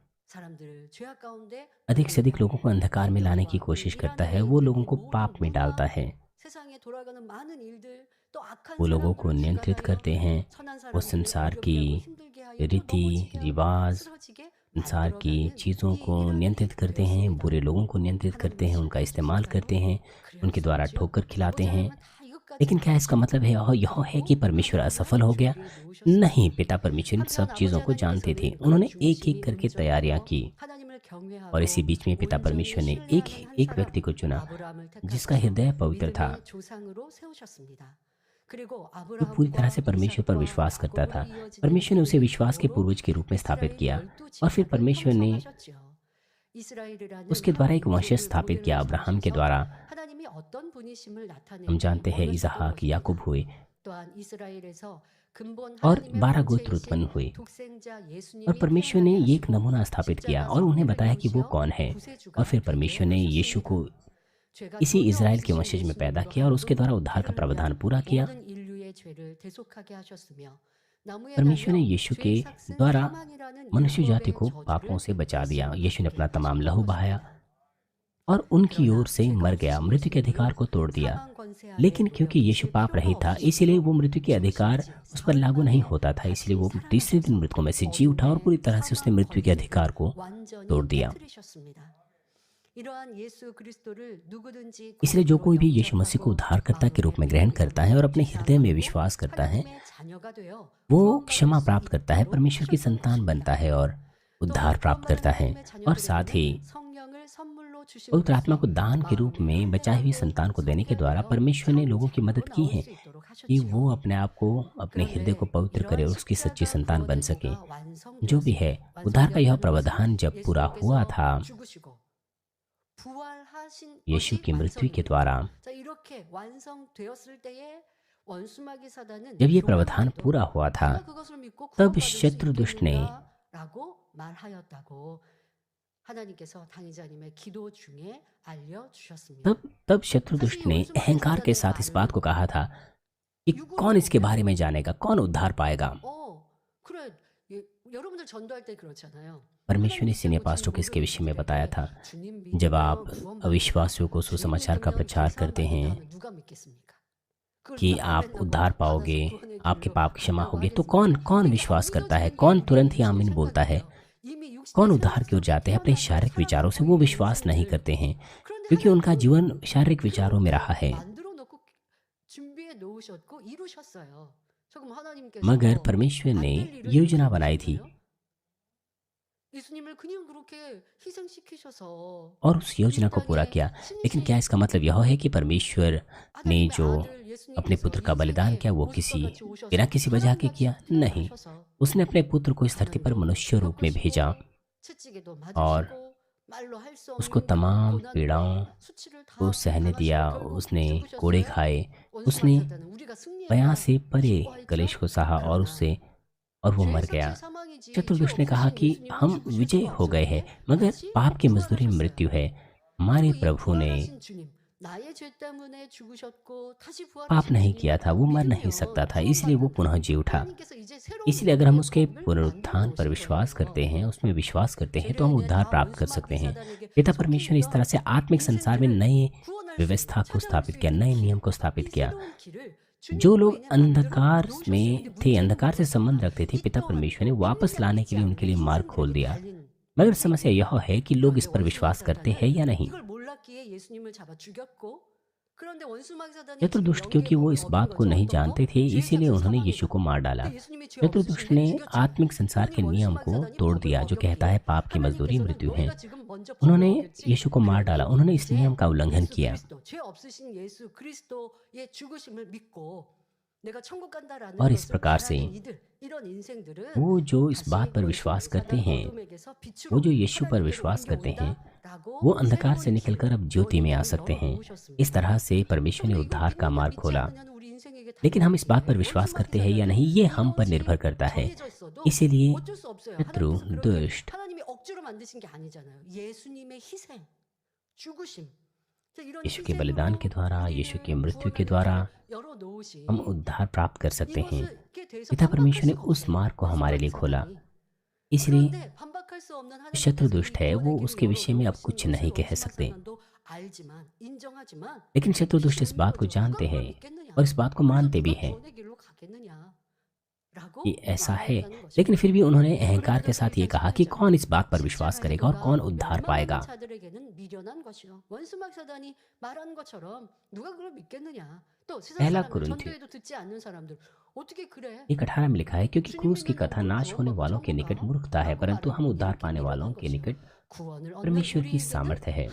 अधिक से अधिक लोगों को अंधकार में लाने की कोशिश करता है। वो लोगों को पाप में डालता है, वो लोगों को नियंत्रित करते हैं, वो संसार की रीति रिवाज, संसार की चीज़ों को नियंत्रित करते हैं, बुरे लोगों को नियंत्रित करते हैं, उनका इस्तेमाल करते हैं, उनके द्वारा ठोकर खिलाते हैं। लेकिन क्या इसका मतलब है यह है कि परमेश्वर असफल हो गया? नहीं, पिता परमेश्वर इन सब चीज़ों को जानते थे। उन्होंने एक एक करके तैयारियां की, और इसी बीच में पिता परमेश्वर ने एक एक व्यक्ति को चुना जिसका हृदय पवित्र था, जो पूरी तरह से परमेश्वर पर विश्वास करता था। परमेश्वर ने उसे विश्वास के पूर्वज के रूप में स्थापित किया, और फिर परमेश्वर ने उसके द्वारा एक वंशज स्थापित किया, अब्राहम के द्वारा। हम जानते हैं इसहाक याकूब हुए, 또한 이스라엘에서 근본 और 하나님의 12 गोत्र उत्पन्न 본체이신 हुए। 독생자 और 예수님이 परमेश्वर ने 태어나게 ये एक 하시고 नमूना स्थापित किया 십자가 और उन्हें 사건을 बताया कि वो 이루시어 कौन है। और 구세주가 फिर 되게 परमेश्वर ने यीशु 하셨습니다. को 죄가 इसी 전혀 इज़राइल के 없으신 वंशज में पैदा 예수님으로 किया और उसके द्वारा 하여금 उद्धार का 죄를 प्रावधान 위한 पूरा किया। 모든 인류의 죄를 대속하게 하셨으며 나무에 परमेश्वर ने 달려 यीशु 죄의 के 삭슨 द्वारा 사망이라는 मनुष्य जाति 율법의 को पापों 저주를 से बचा दिया। 멸시하고 यीशु ने अपना तमाम 하신 लहू बहाया 것입니다. और उनकी ओर 그러나 से 죄가 मर गया, 없으신 मृत्यु के अधिकार 예수님으로 को तोड़ दिया। 사망 권세 아래 लेकिन 우리가 क्योंकि यीशु 계실 पाप 필요가 रहित था, इसलिए वो 없으시므로 मृत्यु के अधिकार 죽으신 지 उस पर लागू नहीं 사흘 होता था। 만에 इसलिए वो 다시 तीसरे दिन 살아나셔서 मृतकों में से जी उठा और पूरी 어둠의 तरह से उसने 사망 मृत्यु के अधिकार 권세를 को 완전히 तोड़ दिया। 깨뜨리셨습니다. 이러한 예수 그리스도를 누구든지 इसलिए जो कोई भी 구원으로 यीशु मसीह को 영접하고 उद्धारकर्ता के 마음에 रूप में ग्रहण करता है और अपने हृदय में विश्वास करता है, 하나님의 자녀가 되어 वो 구원받을 क्षमा 수 प्राप्त करता है, 있도록 परमेश्वर की 하셨던 संतान 것입니다. बनता है और उद्धार 또한 प्राप्त करता है। 구원받은 और साथ ही 자녀들에게는 성령을 선물로 पवित्र आत्मा को 주심으로써 दान के रूप 마음의 में बचाई हुई 한계라고 संतान को देने के द्वारा 성결되어 परमेश्वर ने 참 लोगों की मदद की 자녀로 है 나올 수 있도록 कि 하셨지요. वो अपने आप को, अपने हृदय को 그런데 पवित्र करे 이러한 और उसकी सच्ची 십자가 संतान बन 구원의 सके। 도가 जो भी है, उद्धार का यह 완성되었다는 प्रावधान 것은 जब पूरा हुआ था, 예수님께서 죽으시고 부활하신 यीशु 것이 की मृत्यु के 완성입니다. द्वारा 자, 이렇게 완성되었을 때에 원수마귀 사단은 जब ये 교만하게도 प्रावधान पूरा हुआ था, 내가 그것을 믿고 तब 구원받을 수 शत्रु दुष्ट ने 있겠는가라고 말하였다고 하나님께서 당의자님의 기도 중에 알려 주셨습니다. तब शत्रु दुष्ट ने अहंकार के साथ इस बात को कहा था कि कौन इसके बारे में जानेगा, कौन उद्धार पाएगा। 그래. 여러분들 전도할 때 그렇잖아요. परमेश्वर ने सीनियर पास्टर को इसके विषय में बताया था, जब आप अविश्वासियों को सुसमाचार का प्रचार करते हैं कि आप उद्धार पाओगे, आपके पाप की क्षमा होगी, तो कौन कौन विश्वास करता है, कौन तुरंत ही आमीन बोलता है, कौन उद्धार की ओर जाते हैं? अपने शारीरिक विचारों से वो विश्वास नहीं करते हैं, क्योंकि उनका जीवन शारीरिक विचारों में रहा है। मगर परमेश्वर ने योजना बनाई थी और उस योजना को पूरा किया। लेकिन क्या इसका मतलब यह है कि परमेश्वर ने जो अपने पुत्र का बलिदान किया वो बिना किसी वजह के किया? नहीं, उसने अपने पुत्र को इस धरती पर मनुष्य रूप में भेजा और उसको तमाम पीड़ाओं को सहने दिया। उसने कोड़े खाए, उसने बयां से परे कलेश को सहा और वो मर गया। चतुर्दुष्ट ने कहा कि हम विजय हो गए हैं, मगर पाप की मजदूरी मृत्यु है। हमारे प्रभु ने पाप नहीं किया था, वो मर नहीं सकता था, इसलिए वो पुनः जी उठा। इसलिए अगर हम उसके पुनरुत्थान पर विश्वास करते हैं, उसमें विश्वास करते हैं, तो हम उद्धार प्राप्त कर सकते हैं। पिता परमेश्वर ने इस तरह से आत्मिक संसार में नई व्यवस्था को स्थापित किया, नए नियम को स्थापित किया। जो लोग अंधकार में थे, अंधकार से संबंध रखते थे, पिता परमेश्वर ने वापस लाने के लिए उनके लिए मार्ग खोल दिया। मगर समस्या यह है कि लोग इस पर विश्वास करते हैं या नहीं। चतुर्दुष्ट क्योंकि वो इस बात को नहीं जानते थे, इसीलिए उन्होंने यीशु को मार डाला। चतुर्दुष्ट ने आत्मिक संसार के नियम को तोड़ दिया जो कहता है पाप की मजदूरी मृत्यु है। उन्होंने यीशु को मार डाला, उन्होंने इस नियम का उल्लंघन किया। और इस प्रकार से वो जो इस बात पर विश्वास करते हैं, वो जो यीशु पर विश्वास करते हैं, वो अंधकार से निकलकर अब ज्योति में आ सकते हैं। इस तरह से परमेश्वर ने उद्धार का मार्ग खोला। लेकिन हम इस बात पर विश्वास करते हैं या नहीं, ये हम पर निर्भर करता है। इसीलिए शत्रु दुष्ट यीशु के बलिदान के द्वारा, यीशु की मृत्यु के द्वारा हम उद्धार प्राप्त कर सकते हैं। पिता परमेश्वर ने उस मार्ग को हमारे लिए खोला। इसलिए शत्रु दुष्ट है, वो उसके विषय में अब कुछ नहीं कह सकते। लेकिन शत्रु दुष्ट इस बात को जानते हैं और इस बात को मानते भी हैं कि ऐसा है। लेकिन फिर भी उन्होंने अहंकार के साथ ये कहा कि कौन इस बात पर विश्वास करेगा और कौन उद्धार पाएगा। पहला कुरिन्थियों 1:18 में लिखा है, क्योंकि क्रूस की कथा नाश होने वालों के निकट मूर्खता है, परंतु हम उद्धार पाने वालों के निकट परमेश्वर की सामर्थ्य है।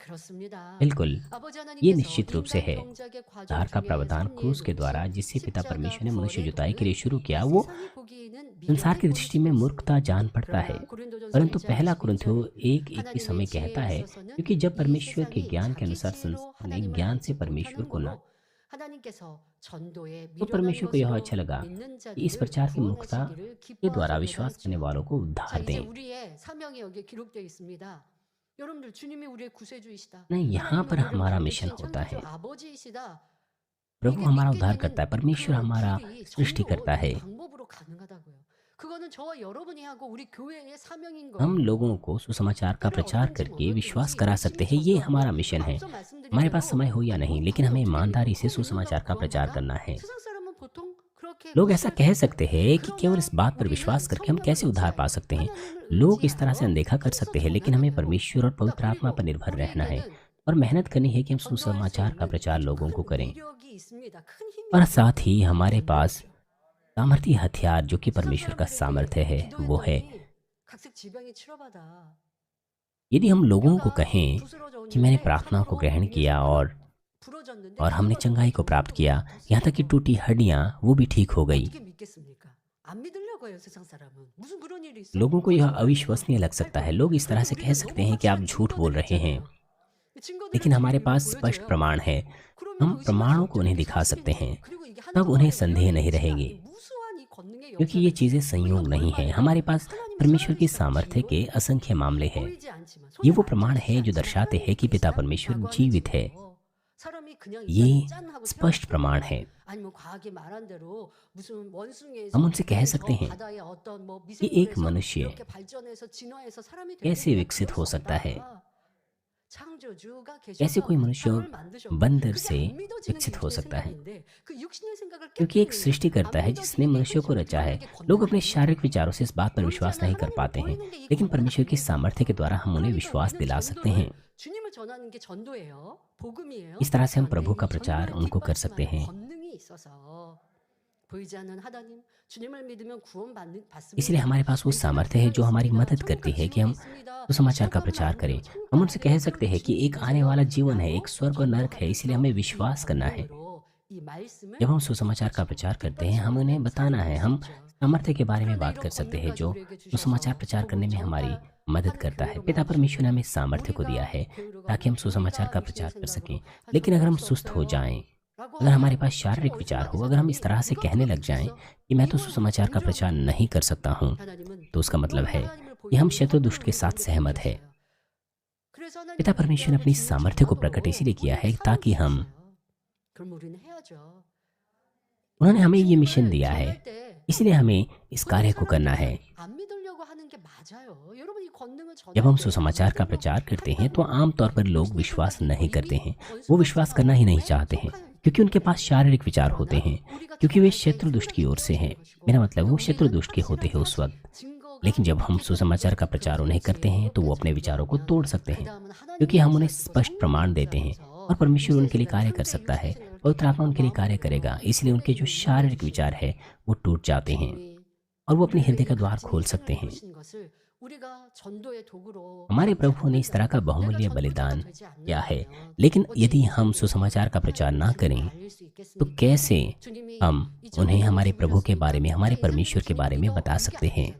그렇습니다. बिल्कुल, 아버지 ये 하나님께서 निश्चित रूप से 인간 है। 동작의 과정 उद्धार का 중에 प्रावधान क्रूस के 섭리의 द्वारा 문신, जिससे पिता 십자가 परमेश्वर ने मनुष्य 부활의 जुताई के लिए 도는 शुरू किया, 이 वो 세상이 보기에는 संसार 미련해 की 보일 दृष्टि में 수가 मूर्खता 있습니다. जान पड़ता है। 그러나 고린도전서 परंतु 1장 पहला कुरिन्थियों 21절에 1:21 하나님의 में कहता 지혜에 है, 있어서는 क्योंकि जब 이 परमेश्वर के 세상이 ज्ञान के 자기 अनुसार 지혜로 संसार ने 하나님을 ज्ञान से 알지 परमेश्वर 못하는 को ना, 거로 하나님께서 전도에 तो 미련한 परमेश्वर को यह अच्छा 것으로 लगा 믿는 कि इस 자들을 प्रचार की मूर्खता 구원하시기를 के द्वारा 기뻐하셨노라 विश्वास करने 했죠. वालों को 자, उद्धार 이제 दें। 우리의 사명이 여기에 기록되어 있습니다. 여러분들 주님이 우리의 구세주이시다. नहीं, यहाँ 하나님은 पर 우리를 हमारा मिशन 만드신 होता 창조주 है। 아버지이시다. प्रभु 이게 हमारा 믿게 उद्धार 되는 करता है, परमेश्वर 그 हमारा 길이 सृष्टि 전도 करता 이 है। 방법으로 가능하다고요. 그거는 저와 여러분이 하고 우리 교회의 사명인 हम 거예요. लोगों को सुसमाचार का 때를 प्रचार 얻든지 करके 못 विश्वास 얻든지 करा 열심히 सकते हैं, ये 전도하고 हमारा मिशन है। 앞서 말씀드린 हमारे पास समय 대로 हो या नहीं, 아니, लेकिन 그걸 हमें 어떻게 ईमानदारी 믿고 से 그걸 सुसमाचार 믿는다고 का प्रचार 구원받아? करना है। 세상 사람은 보통 그렇게 लोग ऐसा 무시할 कह 겁니다. सकते हैं कि केवल इस बात पर 그러나 विश्वास 우리는 करके हम 성령을 कैसे उद्धार पा 의지하여 सकते हैं। 하나님을 लोग इस तरह से 의지하여 अनदेखा कर सकते हैं, 힘써 लेकिन हमें 전하는 परमेश्वर और 거예요. पवित्र आत्मा पर 그리고 निर्भर रहना है 우리에게는 और मेहनत करनी है कि हम 전도할 수 सुसमाचार का 있는 प्रचार 아주 लोगों को 큰 करें। 위력이 있습니다. 큰 힘이 और 있어요. साथ ही हमारे 그게 पास 뭔지. सामर्थ्य हथियार जो कि 세상 परमेश्वर का 사람들에게 सामर्थ्य है, वो है, 기도했더니 각색 질병이 치료받아. यदि हम लोगों को 뼈가 कहें 부스러져 कि मैंने 있는데 प्रार्थना को 참으로 ग्रहण 위에서 किया 뼈가 और 부러졌는데 हमने 기도가 चंगाई को 좋아서 प्राप्त किया, 더 यहाँ तक कि 쓰러져. टूटी हड्डियाँ वो भी ठीक हो गई। 어떻게 믿겠습니까? 안 믿으려고 해요, 세상 사람은. 무슨 그런 일이 있어? लोगों को यह 거짓말이야. अविश्वसनीय लग सकता है। लोग इस तरह से कह सकते हैं कि आप झूठ बोल रहे हैं, लेकिन हमारे पास स्पष्ट प्रमाण है। हम प्रमाणों को उन्हें दिखा सकते हैं, तब उन्हें संदेह नहीं रहेंगे, क्योंकि ये चीजें संयोग नहीं है। हमारे पास परमेश्वर की सामर्थ्य के असंख्य मामले हैं। ये वो प्रमाण है जो दर्शाते हैं कि पिता परमेश्वर जीवित है। ये स्पष्ट प्रमाण है। हम उनसे कह सकते हैं कि एक मनुष्य कैसे विकसित हो सकता है, कैसे कोई मनुष्य बंदर से विकसित हो सकता है, क्योंकि एक सृष्टिकर्ता है जिसने मनुष्य को रचा है। लोग अपने शारीरिक विचारों से इस बात पर विश्वास नहीं कर पाते हैं, लेकिन परमेश्वर की सामर्थ्य के द्वारा हम उन्हें विश्वास दिला सकते हैं। इस तरह से हम प्रभु का प्रचार उनको कर सकते हैं। इसलिए हमारे पास वो सामर्थ्य है जो हमारी मदद करती है कि हम सुसमाचार का प्रचार करें। हम उनसे कह सकते हैं कि एक आने वाला जीवन है, एक स्वर्ग और नरक है, इसलिए हमें विश्वास करना है। जब हम सुसमाचार का प्रचार करते हैं, हम उन्हें बताना है। हम सामर्थ्य के बारे में बात कर सकते हैं जो सुसमाचार प्रचार करने में हमारी मदद करता है। पिता परमेश्वर ने हमें सामर्थ्य को दिया है ताकि हम सुसमाचार का प्रचार कर सकें। लेकिन अगर हम सुस्त हो जाएं, अगर हमारे पास शारीरिक विचार हो, अगर हम इस तरह से कहने लग जाएं कि मैं तो सुसमाचार का प्रचार नहीं कर सकता हूं, तो उसका मतलब है कि हम शत्रु दुष्ट के साथ सहमत है। पिता परमेश्वर ने अपनी सामर्थ्य को प्रकट इसलिए किया है ताकि हम, उन्होंने हमें ये मिशन दिया है, इसलिए हमें इस कार्य को करना है। जब हम सुसमाचार का प्रचार करते हैं तो आमतौर पर लोग विश्वास नहीं करते हैं। वो विश्वास करना ही नहीं चाहते हैं क्योंकि उनके पास शारीरिक विचार होते हैं, क्योंकि वे शत्रु दुष्ट की ओर से हैं। मेरा मतलब वो शत्रु दुष्ट के होते हैं उस वक्त। लेकिन जब हम सुसमाचार का प्रचार उन्हें करते हैं तो वो अपने विचारों को तोड़ सकते हैं, क्योंकि हम उन्हें स्पष्ट प्रमाण देते हैं और परमेश्वर उनके लिए कार्य कर सकता है। पवित्र आत्मा उनके लिए कार्य करेगा, इसलिए उनके जो शारीरिक विचार है वो टूट जाते हैं और वो अपने हृदय का द्वार खोल सकते हैं। हमारे प्रभु ने इस तरह का बहुमूल्य बलिदान किया है, लेकिन यदि हम सुसमाचार का प्रचार ना करें तो कैसे हम उन्हें हमारे प्रभु के बारे में, हमारे परमेश्वर के बारे में बता सकते हैं।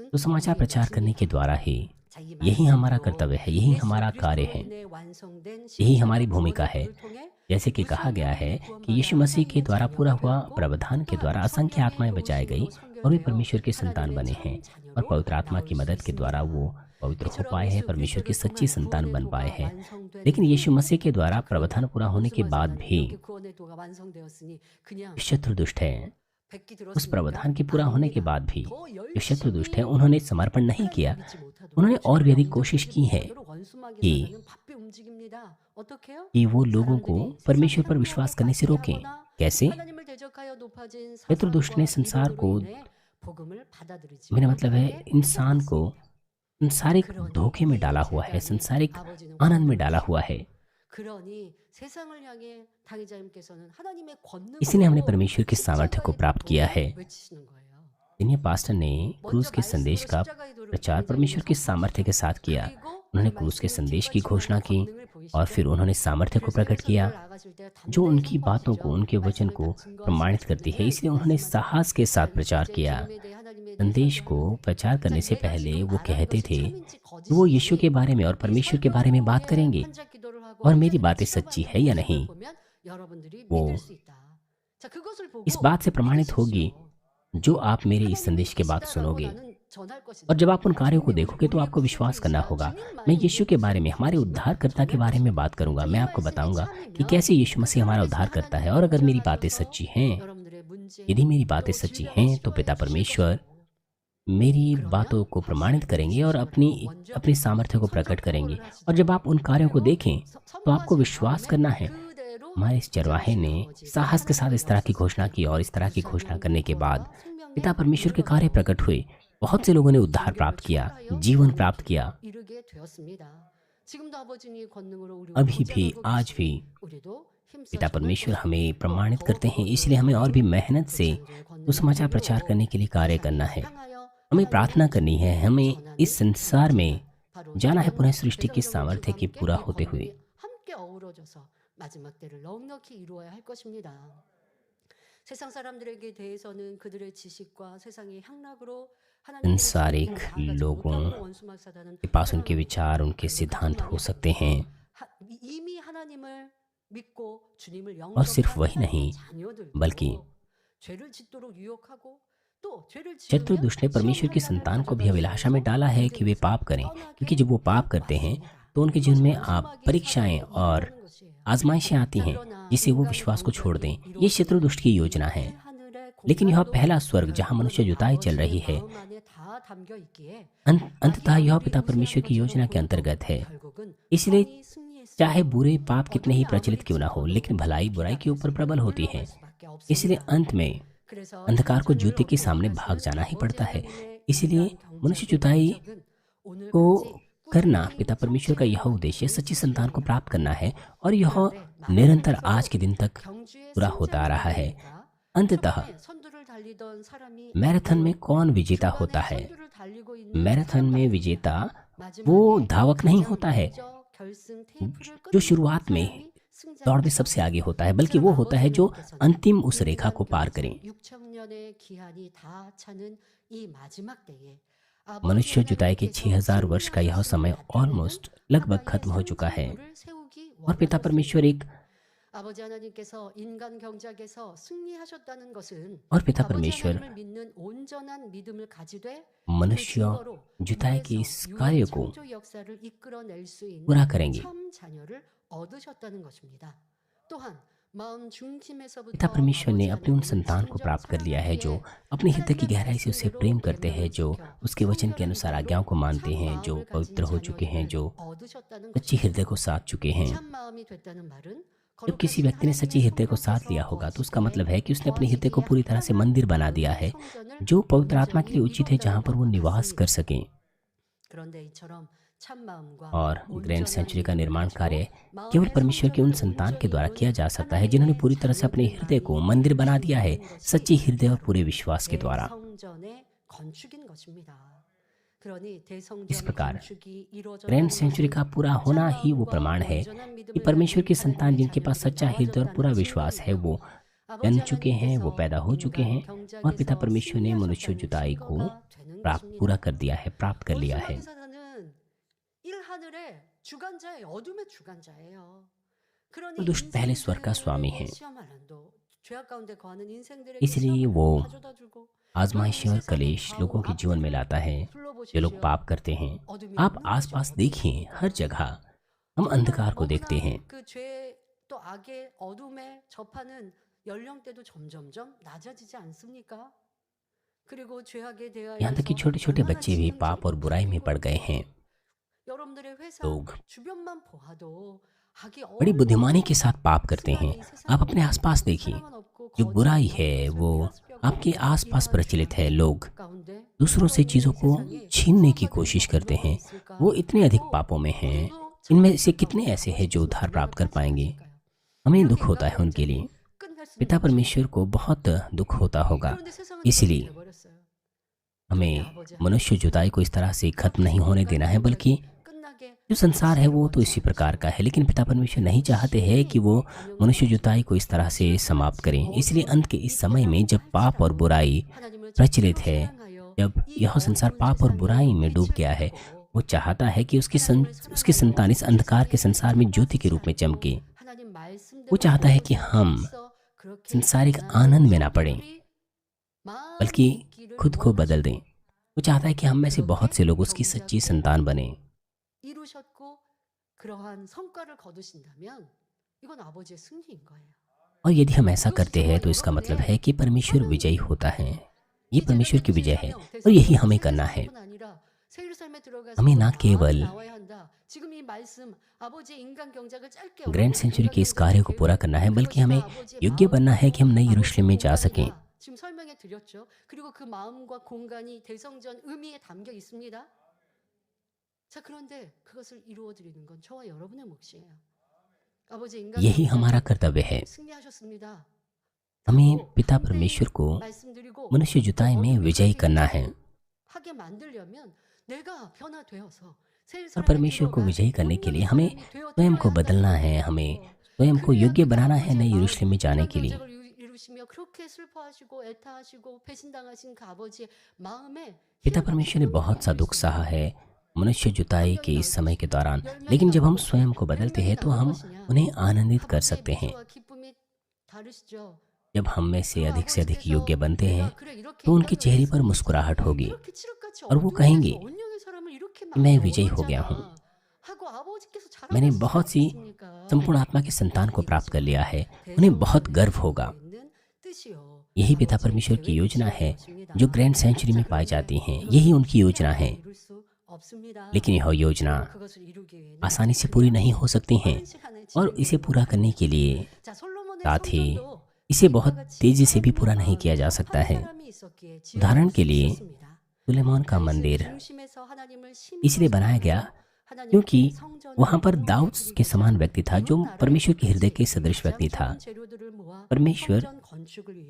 तो समाचार प्रचार करने के द्वारा ही यही हमारा कर्तव्य है, यही हमारा कार्य है, यही हमारी भूमिका है। जैसे कि कहा गया है कि यीशु मसीह के द्वारा पूरा हुआ प्रावधान के द्वारा असंख्य आत्माएं बचाई गई और वे परमेश्वर के संतान बने हैं, और पवित्र आत्मा की मदद के द्वारा वो पवित्र हो पाए हैं, परमेश्वर की सच्ची संतान बन पाए हैं। लेकिन यीशु मसीह के द्वारा प्रावधान पूरा होने के बाद भी शत्रु दुष्ट है, उस प्रावधान के पूरा होने के बाद भी जो शत्रु दुष्ट है, उन्होंने समर्पण नहीं किया। उन्होंने और भी अधिक कोशिश की है कि वो लोगों को परमेश्वर पर विश्वास करने से रोकें। कैसे? शत्रु दुष्ट ने संसार को, मेरा मतलब है इंसान को, संसारिक धोखे में डाला हुआ है, संसारिक आनंद में डाला हुआ है। इसलिए हमने परमेश्वर के सामर्थ्य को प्राप्त किया है। सीनियर पास्टर ने क्रूस के संदेश का प्रचार परमेश्वर के सामर्थ्य के साथ किया। उन्होंने क्रूस के संदेश की घोषणा की और फिर उन्होंने सामर्थ्य को प्रकट किया जो उनकी बातों को, उनके वचन को प्रमाणित करती है। इसलिए उन्होंने साहस के साथ प्रचार किया। संदेश को प्रचार करने से पहले वो कहते थे कि वो यीशु के बारे में और परमेश्वर के बारे में बात करेंगे और मेरी बातें सच्ची है या नहीं, वो इस बात से प्रमाणित होगी जो आप मेरे इस संदेश के बाद सुनोगे। और जब आप उन कार्यों को देखोगे तो आपको विश्वास करना होगा। मैं यीशु के बारे में, हमारे उद्धारकर्ता के बारे में बात करूंगा। मैं आपको बताऊंगा कि कैसे यीशु मसीह हमारा उद्धार करता है। और अगर मेरी बातें सच्ची हैं, यदि मेरी बातें सच्ची हैं, तो पिता परमेश्वर मेरी बातों को प्रमाणित करेंगे और अपनी अपनी सामर्थ्य को प्रकट करेंगे। और जब आप उन कार्यों को देखें तो आपको विश्वास करना है। हमारे इस चरवाहे ने साहस के साथ इस तरह की घोषणा की और इस तरह की घोषणा करने के बाद पिता परमेश्वर के कार्य प्रकट हुए। बहुत से लोगों ने उद्धार प्राप्त किया, जीवन प्राप्त किया। अभी भी, आज भी पिता परमेश्वर हमें प्रमाणित करते हैं। इसलिए हमें और भी मेहनत से सुसमाचार प्रचार करने के लिए कार्य करना है। हमें प्रार्थना करनी है। हमें इस संसार में जाना है पुनः सृष्टि के सामर्थ्य के पूरा होते हुए। 마지막 때를 넉넉히 이루어야 할 것입니다. 세상 사람들에게 대해서는 그들의 지식과 세상의 향락으로 संसारिक लोगों के पास उनके विचार, उनके सिद्धांत हो सकते हैं। 이미 하나님을 믿고 주님을 और सिर्फ वही नहीं, बल्कि 죄를 짓도록 유혹하고 또 죄를 शत्रु दुष्ट ने परमेश्वर की संतान को भी अभिलाषा में डाला है कि वे पाप करें, क्योंकि जब वो पाप करते हैं तो उनके जीवन में आप परीक्षाएं और आजमाइशें आती हैं जिससे वो विश्वास को छोड़ दें। ये शत्रु दुष्ट की योजना है। लेकिन यह पहला स्वर्ग जहां मनुष्य जुताई चल रही है, अंततः यह पिता परमेश्वर की योजना के अंतर्गत है। इसलिए चाहे बुरे पाप कितने ही प्रचलित क्यों ना हो, लेकिन भलाई बुराई के ऊपर प्रबल होती है। इसलिए अंत में अंधकार को जूते के सामने भाग जाना ही पड़ता है। इसलिए मनुष्य जुताई को करना, पिता परमेश्वर का यह उद्देश्य सच्ची संतान को प्राप्त करना है और यह निरंतर आज के दिन तक पूरा होता आ रहा है। अंततः मैराथन में कौन विजेता होता है? मैराथन में विजेता वो धावक नहीं होता है जो शुरुआत में दौड़ में सबसे आगे होता है, बल्कि वो होता है जो अंतिम उस रेखा को पार करें। मनुष्य जुताई के 6000 वर्ष का यह समय ऑलमोस्ट लगभग खत्म हो चुका है और पिता परमेश्वर मनुष्य जुताई के इस कार्य को पूरा करेंगे। पिता परमेश्वर ने अपने उन संतान को प्राप्त कर लिया है जो अपने हृदय की गहराई से उसे प्रेम करते हैं, जो उसके वचन के अनुसार आज्ञाओं को मानते हैं, जो पवित्र हो चुके हैं, जो सच्ची हृदय को साध चुके हैं। जब किसी व्यक्ति ने सच्ची हृदय को साध लिया होगा तो उसका मतलब है कि उसने अपने हृदय को पूरी तरह से मंदिर बना दिया है जो पवित्र आत्मा के लिए उचित है, जहाँ पर वो निवास कर सकें। और ग्रैंड सेंचुरी का निर्माण कार्य केवल परमेश्वर के उन संतान के द्वारा किया जा सकता है जिन्होंने पूरी तरह से अपने हृदय को मंदिर बना दिया है, सच्ची हृदय और पूरे विश्वास के द्वारा। इस प्रकार ग्रैंड सेंचुरी का पूरा होना ही वो प्रमाण है कि परमेश्वर की संतान जिनके पास सच्चा हृदय और पूरा विश्वास है, वो जन्म चुके हैं, वो पैदा हो चुके हैं और पिता परमेश्वर ने मनुष्य जुताई को पूरा कर दिया है, प्राप्त कर लिया है। तो दुष्ट पहले स्वर्ग का स्वामी है, इसलिए वो आजमाइश और कलेश लोगों के जीवन में लाता है जो लोग पाप करते हैं। आप आसपास देखिए, हर जगह हम अंधकार को देखते हैं। यहाँ तक कि छोटे छोटे बच्चे भी पाप और बुराई में पड़ गए हैं। लोग बड़ी बुद्धिमानी के साथ पाप करते हैं। आप अपने आसपास देखिए, जो बुराई है वो आपके आसपास प्रचलित है। लोग दूसरों से चीजों को छीनने की कोशिश करते हैं। वो इतने अधिक पापों में हैं। इनमें से कितने ऐसे हैं जो उद्धार प्राप्त कर पाएंगे? हमें दुख होता है उनके लिए। पिता परमेश्वर को बहुत दुख होता होगा। इसलिए हमें मनुष्य जुताई को इस तरह से खत्म नहीं होने देना है, बल्कि जो संसार है वो तो इसी प्रकार का है, लेकिन पिता परमेश्वर नहीं चाहते हैं कि वो मनुष्य जुताई को इस तरह से समाप्त करें। इसलिए अंत के इस समय में जब पाप और बुराई प्रचलित है, जब यह संसार पाप और बुराई में डूब गया है, वो चाहता है कि उसकी संतान इस अंधकार के संसार में ज्योति के रूप में चमके। वो चाहता है कि हम संसारिक आनंद में ना पड़ें, बल्कि खुद को बदल दें। वो चाहता है कि हम में से बहुत से लोग उसकी सच्ची संतान बने। 이루셨고 그러한 성과를 거두신다면 이건 아버지의 승리인 거예요. और यदि हम ऐसा करते हैं तो इसका मतलब है कि परमेश्वर विजयी होता है। ये परमेश्वर की विजय है और यही हमें करना है। हमें ना केवल ग्रैंड सेंचुरी के इस कार्य को पूरा करना है, बल्कि हमें योग्य बनना है कि हम नई यरूशलेम में जा सकें। 지금 설명해 드렸죠. 그리고 그 마음과 공간이 대성전 의미에 담겨 있습니다. 자, 그런데 그것을 이루어 드리는 건 저와 여러분의 몫이에요. 아버지 인간 यही हमारा कर्तव्य है। 승리하셨습니다. हमें पिता परमेश्वर को 말씀드리고 मनुष्य जुताई में विजयी करना है 하게 만들려면 내가 변화되어서 새 और 삶에 परमेश्वर को 들어가 विजयी करने के लिए 온전히 हमें 사람이 되어 स्वयं को 드려야 बदलना 한다는 है। 거예요. हमें स्वयं को योग्य बनाना है नई यरूशलेम में जाने के लिए। 경작을 이루시며 그렇게 슬퍼하시고 애타하시고 배신당하신 그 아버지의 마음에 पिता परमेश्वर ने बहुत सा दुख सहा है मनुष्य जुताई के इस समय के दौरान, लेकिन जब हम स्वयं को बदलते हैं तो हम उन्हें आनंदित कर सकते हैं। जब हम में से अधिक योग्य बनते हैं तो उनके चेहरे पर मुस्कुराहट होगी और वो कहेंगे कि मैं विजयी हो गया हूँ, मैंने बहुत सी संपूर्ण आत्मा की संतान को प्राप्त कर लिया है। उन्हें बहुत गर्व होगा। यही पिता परमेश्वर की योजना है जो ग्रैंड सेंचुरी में पाई जाती हैं। यही उनकी योजना है, लेकिन यह योजना आसानी से पूरी नहीं हो सकती है और इसे पूरा करने के लिए साथ ही इसे बहुत तेजी से भी पूरा नहीं किया जा सकता है। उदाहरण के लिए सुलेमान का मंदिर इसलिए बनाया गया क्योंकि वहां पर दाऊद के समान व्यक्ति था जो परमेश्वर के हृदय के सदृश व्यक्ति था। परमेश्वर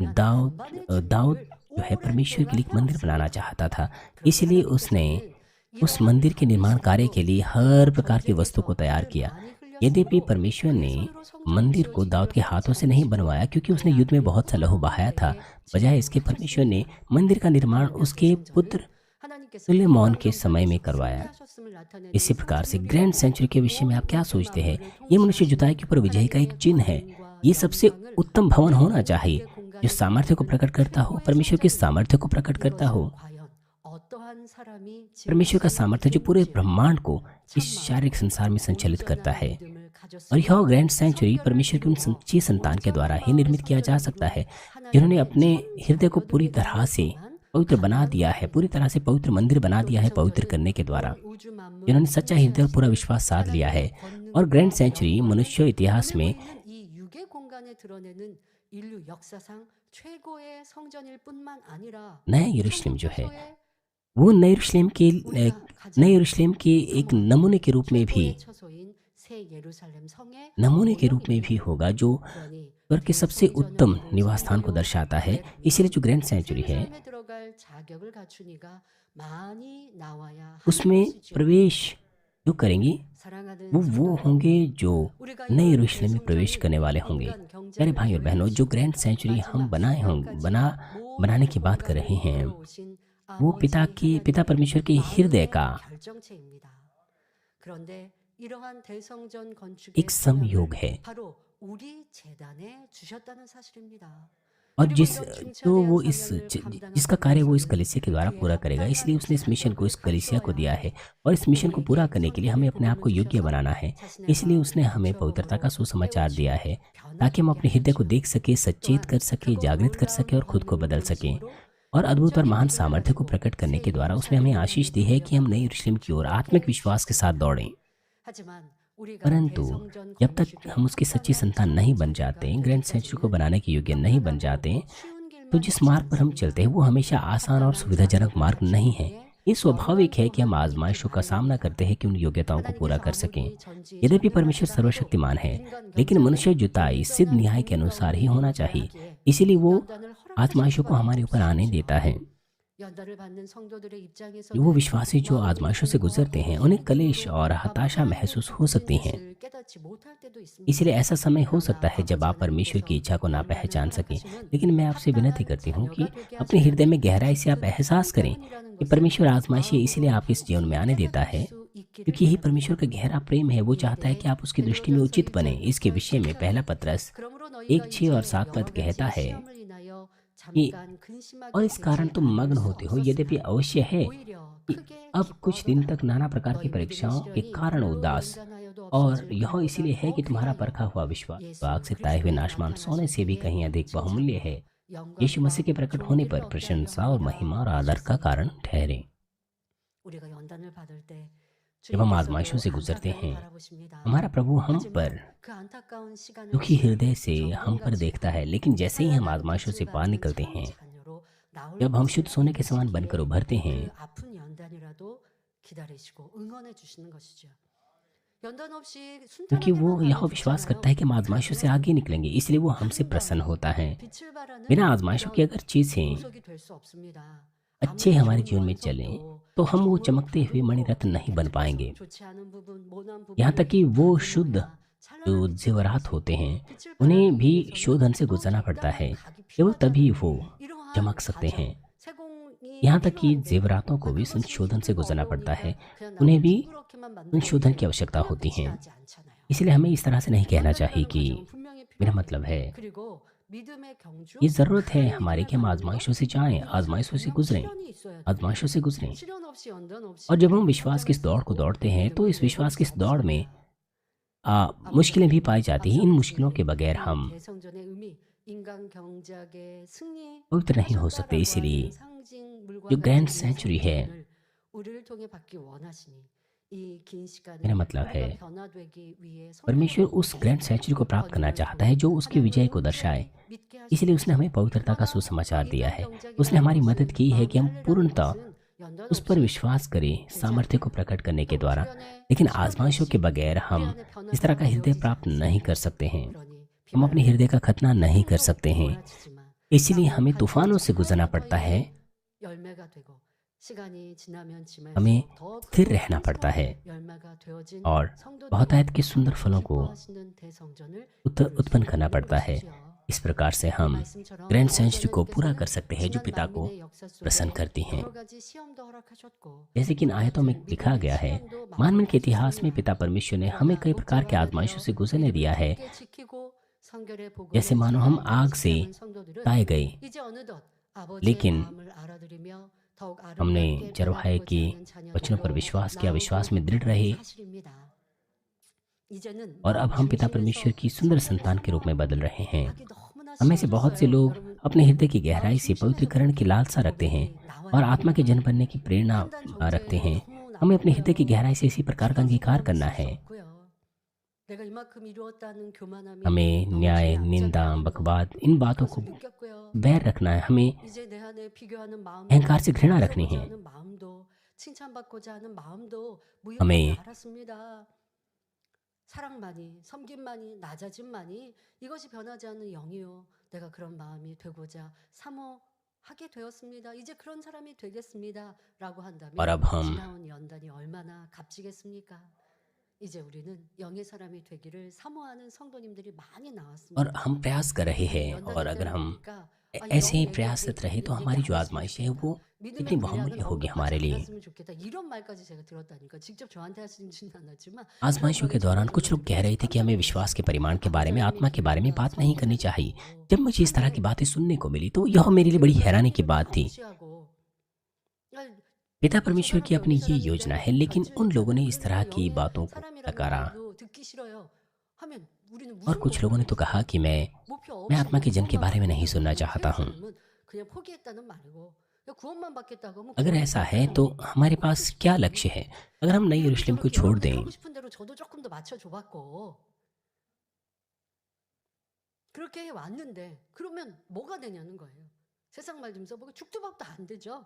दाऊद जो है परमेश्वर के लिए एक मंदिर बनाना चाहता था, इसलिए उसने उस मंदिर के निर्माण कार्य के लिए हर प्रकार की वस्तु को तैयार किया। यद्यपि परमेश्वर ने मंदिर को दाऊद के हाथों से नहीं बनवाया क्योंकि उसने युद्ध में बहुत सा लहू बहाया था, बजाय इसके परमेश्वर ने मंदिर का निर्माण उसके पुत्र सुलेमान के समय में करवाया। इसी प्रकार से ग्रैंड सेंचुरी के विषय में आप क्या सोचते हैं? ये मनुष्य जुताई के ऊपर विजय का एक चिन्ह है। ये सबसे उत्तम भवन होना चाहिए जो सामर्थ्य को प्रकट करता हो, परमेश्वर के सामर्थ्य को प्रकट करता हो। परमेश्वर का सामर्थ्य जो पूरे ब्रह्मांड को इस शारीरिक संसार में संचालित करता है। और यह ग्रैंड सेंचुरी परमेश्वर की उन सच्ची संतान के द्वारा ही निर्मित किया जा सकता है जिन्होंने अपने हृदय को पूरी तरह से पवित्र बना दिया है, पूरी तरह से पवित्र मंदिर बना दिया है पवित्र करने के द्वारा, जिन्होंने सच्चा हृदय और पूरा विश्वास साध लिया है। और ग्रैंड सेंचुरी मनुष्य इतिहास में नया यरूशलेम जो है वो नए यरूशलेम के एक नमूने के रूप में भी होगा जो स्वर्ग के सबसे उत्तम निवास स्थान को दर्शाता है। इसीलिए जो ग्रैंड सेंचुरी है उसमें प्रवेश जो करेंगे वो होंगे जो नए यरूशलेम में प्रवेश करने वाले होंगे। मेरे भाई और बहनों, जो ग्रैंड सेंचुरी हम बनाने की बात कर रहे हैं वो पिता परमेश्वर के हृदय का एक समयोग है। और जिसका कार्य वो इस कलीसिया के द्वारा पूरा करेगा, इसलिए उसने इस मिशन को इस कलीसिया को दिया है। और इस मिशन को पूरा करने के लिए हमें अपने आप को योग्य बनाना है। इसलिए उसने हमें पवित्रता का सुसमाचार दिया है ताकि हम अपने हृदय को देख सके, सचेत कर सके, जागृत कर सके और खुद को बदल सकें। और अद्भुत और महान सामर्थ्य को प्रकट करने के द्वारा उसने हमें आशीष दी है कि हम नई यरूशलेम की ओर आत्मिक विश्वास के साथ दौड़ें। परंतु जब तक हम उसकी सच्ची संतान नहीं बन जाते, ग्रैंड सेंचुरी को बनाने के योग्य नहीं बन जाते, तो जिस मार्ग पर हम चलते हैं वो हमेशा आसान और सुविधाजनक मार्ग नहीं है। ये स्वाभाविक है कि हम आजमाइशों का सामना करते हैं कि उन योग्यताओं को पूरा कर सकें। यद्यपि परमेश्वर सर्वशक्तिमान है, लेकिन मनुष्य जुताई सिद्ध न्याय के अनुसार ही होना चाहिए। इसीलिए वो आजमाइशों को हमारे ऊपर आने देता है। 연단을 받는 성도들의 वो 입장에서는 विश्वासी जो आजमाइशों से गुजरते हैं उन्हें कलेश और हताशा महसूस हो सकती हैं। 것을 깨닫지 못할 때도 इसलिए 있습니다. ऐसा समय हो सकता 그러나 है जब 아버지 आप परमेश्वर की 하나님께서 इच्छा को ना 연단을 पहचान सकें। 허락하심은 लेकिन मैं आपसे विनती 합당한 करती हूँ कि 자녀가 되게 अपने हृदय में 하시려는 गहराई से आप 깊은 एहसास 뜻 करें 때문이라는 कि 것을 परमेश्वर आजमाइशें इसलिए 마음으로 आपके इस जीवन में आने देता 깨닫을 है 수 있기를 क्योंकि यही 바랍니다. परमेश्वर का गहरा प्रेम है। वो चाहता है कि 이때 आप उसकी दृष्टि में 베드로전서 उचित बने। 1장 इसके 6절 विषय में पहला 7절입니다. पत्रस 그러므로 너희가 1:6 और 이제 7 여러 पद कहता 가지 है 시험을 인하여 कि 잠깐 और 근심하게 इस कारण 되지 तुम 않을 मग्न 수 होते हो, यद्यपि 없었으나 अवश्य है 오히려 कि 크게 अब कुछ दिन तक 기뻐하도다. नाना प्रकार की 너희 믿음의 परीक्षाओं के 시련이 कारण 불로 उदास, 연단하여도 और 없어질 यह 것보다 इसलिए है कि 더 तुम्हारा 귀하여 परखा हुआ विश्वास तो आग 예수 से ताए हुए 그리스도의 नाशमान सोने से 나타나실 भी 때에 कहीं अधिक बहुमूल्य है। 칭찬과 यीशु मसीह के 영광과 प्रकट 좋은 होने 길을 पर 얻게 하려 प्रशंसा और महिमा और 합니다 आदर का 하셨습니다. कारण ठहरे। 우리가 연단을 받을 때 जब हम आजमाइशों 주님께서도 से गुजरते 안타까이 हैं, 바라보십니다. हमारा प्रभु हम पर 하지만 그 안타까운 시간을 दुखी 지나 हृदय से हम पर 정금같이 देखता है। लेकिन जैसे ही हम 찬란한 आजमाइशों से 빛을 पार 받는 निकलते 참 हैं, 자녀로 나올 जब हम 것을 शुद्ध सोने के समान 믿는 बनकर 시기에 उभरते हैं, 그 아픈 연단이라도 기다리시고 응원해 주시는 것이죠. 연단 없이 क्योंकि वो 순탄하게만 यह 가면 विश्वास 좋잖아요. करता है कि हम आजमाइशों से 그러면 आगे निकलेंगे, इसलिए वो हमसे प्रसन्न 아름다운 होता है। 빛을 발하는 बिना आजमाइशों के 그런 अगर चीज़ें 보석이 될 수 없습니다. अच्छे 아무리 हमारे 좋은 जीवन में चलें 원석도 तो हम वो 조금 चमकते हुए 더럽고 मणिरत्न नहीं बन पाएंगे। 좋지 않은 부분, 모난 यहाँ 부분을 तक कि वो शुद्ध 다듬어야 찬란한 जो 빛을 जेवरात 발할 수 होते 있고 हैं 빛을 उन्हें 발하기 भी 위해서는 शोधन से 또 गुजरना पड़ता 적당한 है, 각이 केवल तभी 필요하잖아요. वो 이러한 चमक सकते 과정, हैं। 세공이 यहाँ तक कि 필요한데 जेवरातों को भी 그것은 संशोधन से 힘들고 गुजरना पड़ता है, 어려우니까 그냥 उन्हें 나무 भी 둥그렇게만 संशोधन की 만들었는데 आवश्यकता 그러면 होती 빛이 है। 나지 않잖아요. इसलिए हमें इस तरह से नहीं कहना चाहिए 연단이라는 कि 과정은 분명히 मेरा 필요해요. मतलब है, 그리고 믿음의 경주, ये ज़रूरत है 큰 हमारी 믿음의 कि हम 반응과 आजमाइशों से जाएं, 이것은 आजमाइशों से 분명 गुजरें, 시련이 있어야 돼요. आजमाइशों से गुजरें। 시련 없이 연단 없이 और जब हम विश्वास की 성장할 इस 수 दौड़ को 있고 दौड़ते हैं तो 믿음을 इस विश्वास 내버릴 की 수 इस दौड़ में 없습니다. मुश्किलें भी 아버지, पाई जाती हैं। 앞서 इन मुश्किलों के 말씀드린 बगैर 이 हम 대성전의 의미, 인간 경작의 पवित्र नहीं हो सकते। 승리하셨다라고 इसलिए 하는 상징물과 जो ग्रैंड 같은 이 सेंचुरी है, 성전을 우리를 통해 받기 원하시니 이 긴 मेरा 시간에 मतलब है 우리가 변화되기 위해 परमेश्वर 성령을 उस ग्रैंड सेंचुरी को प्राप्त करना 번영을 चाहता है 통해 जो उसकी विजय को 하나님을 दर्शाए। 온전히 믿게 하시는 इसलिए उसने हमें 것입니다. पवित्रता का 그러나 सुसमाचार दिया 인간 है। 경작이라는 उसने हमारी 것은 मदद की है कि हम 마음 पूर्णतः 살리라는 것은 연단 उस पर 없이 विश्वास करें 되지 सामर्थ्य को 않아요. प्रकट करने के 또 द्वारा। 시련에 लेकिन 시련이 आजमाइशों के 없이 बगैर 우리 हम 안에 इस तरह का 변화가 हृदय 이루어지지 प्राप्त नहीं कर 않습니다. सकते हैं। 그러니 हम अपने 비바람에 हृदय का खतना नहीं कर 풍속 सकते हैं। 몰아치지만 इसलिए 땅은 हमें 가지고 तूफानों से 잘 गुजरना पड़ता है, 떠 열매가 되고 시간이 지나면 हमें 지날수록 더 स्थिर 크고 रहना पड़ता है 풍성한 열매가 되어진 और 성도들이 बहुतायत के सुंदर फलों को 기뻐하시는 대성전을 उत्पन्न करना पड़ता है। इस प्रकार से हम ग्रैंड सेंचुरी को पूरा कर सकते हैं जो पिता को प्रसन्न करती हैं। जैसे कि इन आयतों में लिखा गया है, मानव के इतिहास में पिता परमेश्वर ने हमें कई प्रकार के आजमाइशों से गुजरने दिया है, जैसे मानो हम आग से ताए गए। लेकिन हमने चरवाहे की वचनों पर विश्वास किया, विश्वास में दृढ़ रहे और अब हम पिता परमेश्वर की सुंदर संतान के रूप में बदल रहे हैं। हमें से बहुत से लोग अपने हृदय की गहराई से पवित्रीकरण की लालसा रखते हैं और आत्मा के जन बनने की प्रेरणा रखते हैं। हमें अपने हृदय की गहराई से इसी प्रकार का अंगीकार करना है। हमें न्याय, निंदा, बकवाद, इन बातों को बैर रखना है। हमें अहंकार से घृणा रखनी है। हमें 사랑만이, 섬김만이, 낮아짐만이 이것이 변하지 않는 영이요. 내가 그런 마음이 되고자 사모하게 되었습니다. 이제 그런 사람이 되겠습니다라고 한다면 और अब हम 지나온 연단이 얼마나 값지겠습니까? 이제 우리는 영의 사람이 되기를 사모하는 성도님들이 많이 나왔습니다. और हम प्रयास कर रहे हैं, और अगर हम ऐसे ही प्रयासरत रहे तो हमारी जो आजमाइश है वो कितनी बहुमूल्य होगी हमारे लिए। 이런 말까지 제가 들었다니까 직접 저한테 하시지는 않았지만 आजमाइशों के दौरान कुछ लोग कह रहे थे कि हमें विश्वास के परिमाण के बारे में, आत्मा के बारे में बात नहीं करनी चाहिए। जब मुझे इस तरह की बातें सुनने को मिली तो यह मेरे लिए बड़ी हैरानी की बात थी। पिता परमेश्वर की अपनी ये योजना है, लेकिन उन लोगों ने इस तरह की बातों को नकारा और कुछ लोगों ने तो कहा कि मैं आत्मा के जन के बारे में नहीं सुनना चाहता हूँ। अगर ऐसा है तो हमारे पास क्या लक्ष्य है? अगर हम नई यरूशलेम को छोड़ दें, 그렇게 해 왔는데 그러면 뭐가 되냐는 거예요. 세상 말 좀 써보고 죽도 밥도 안 되죠.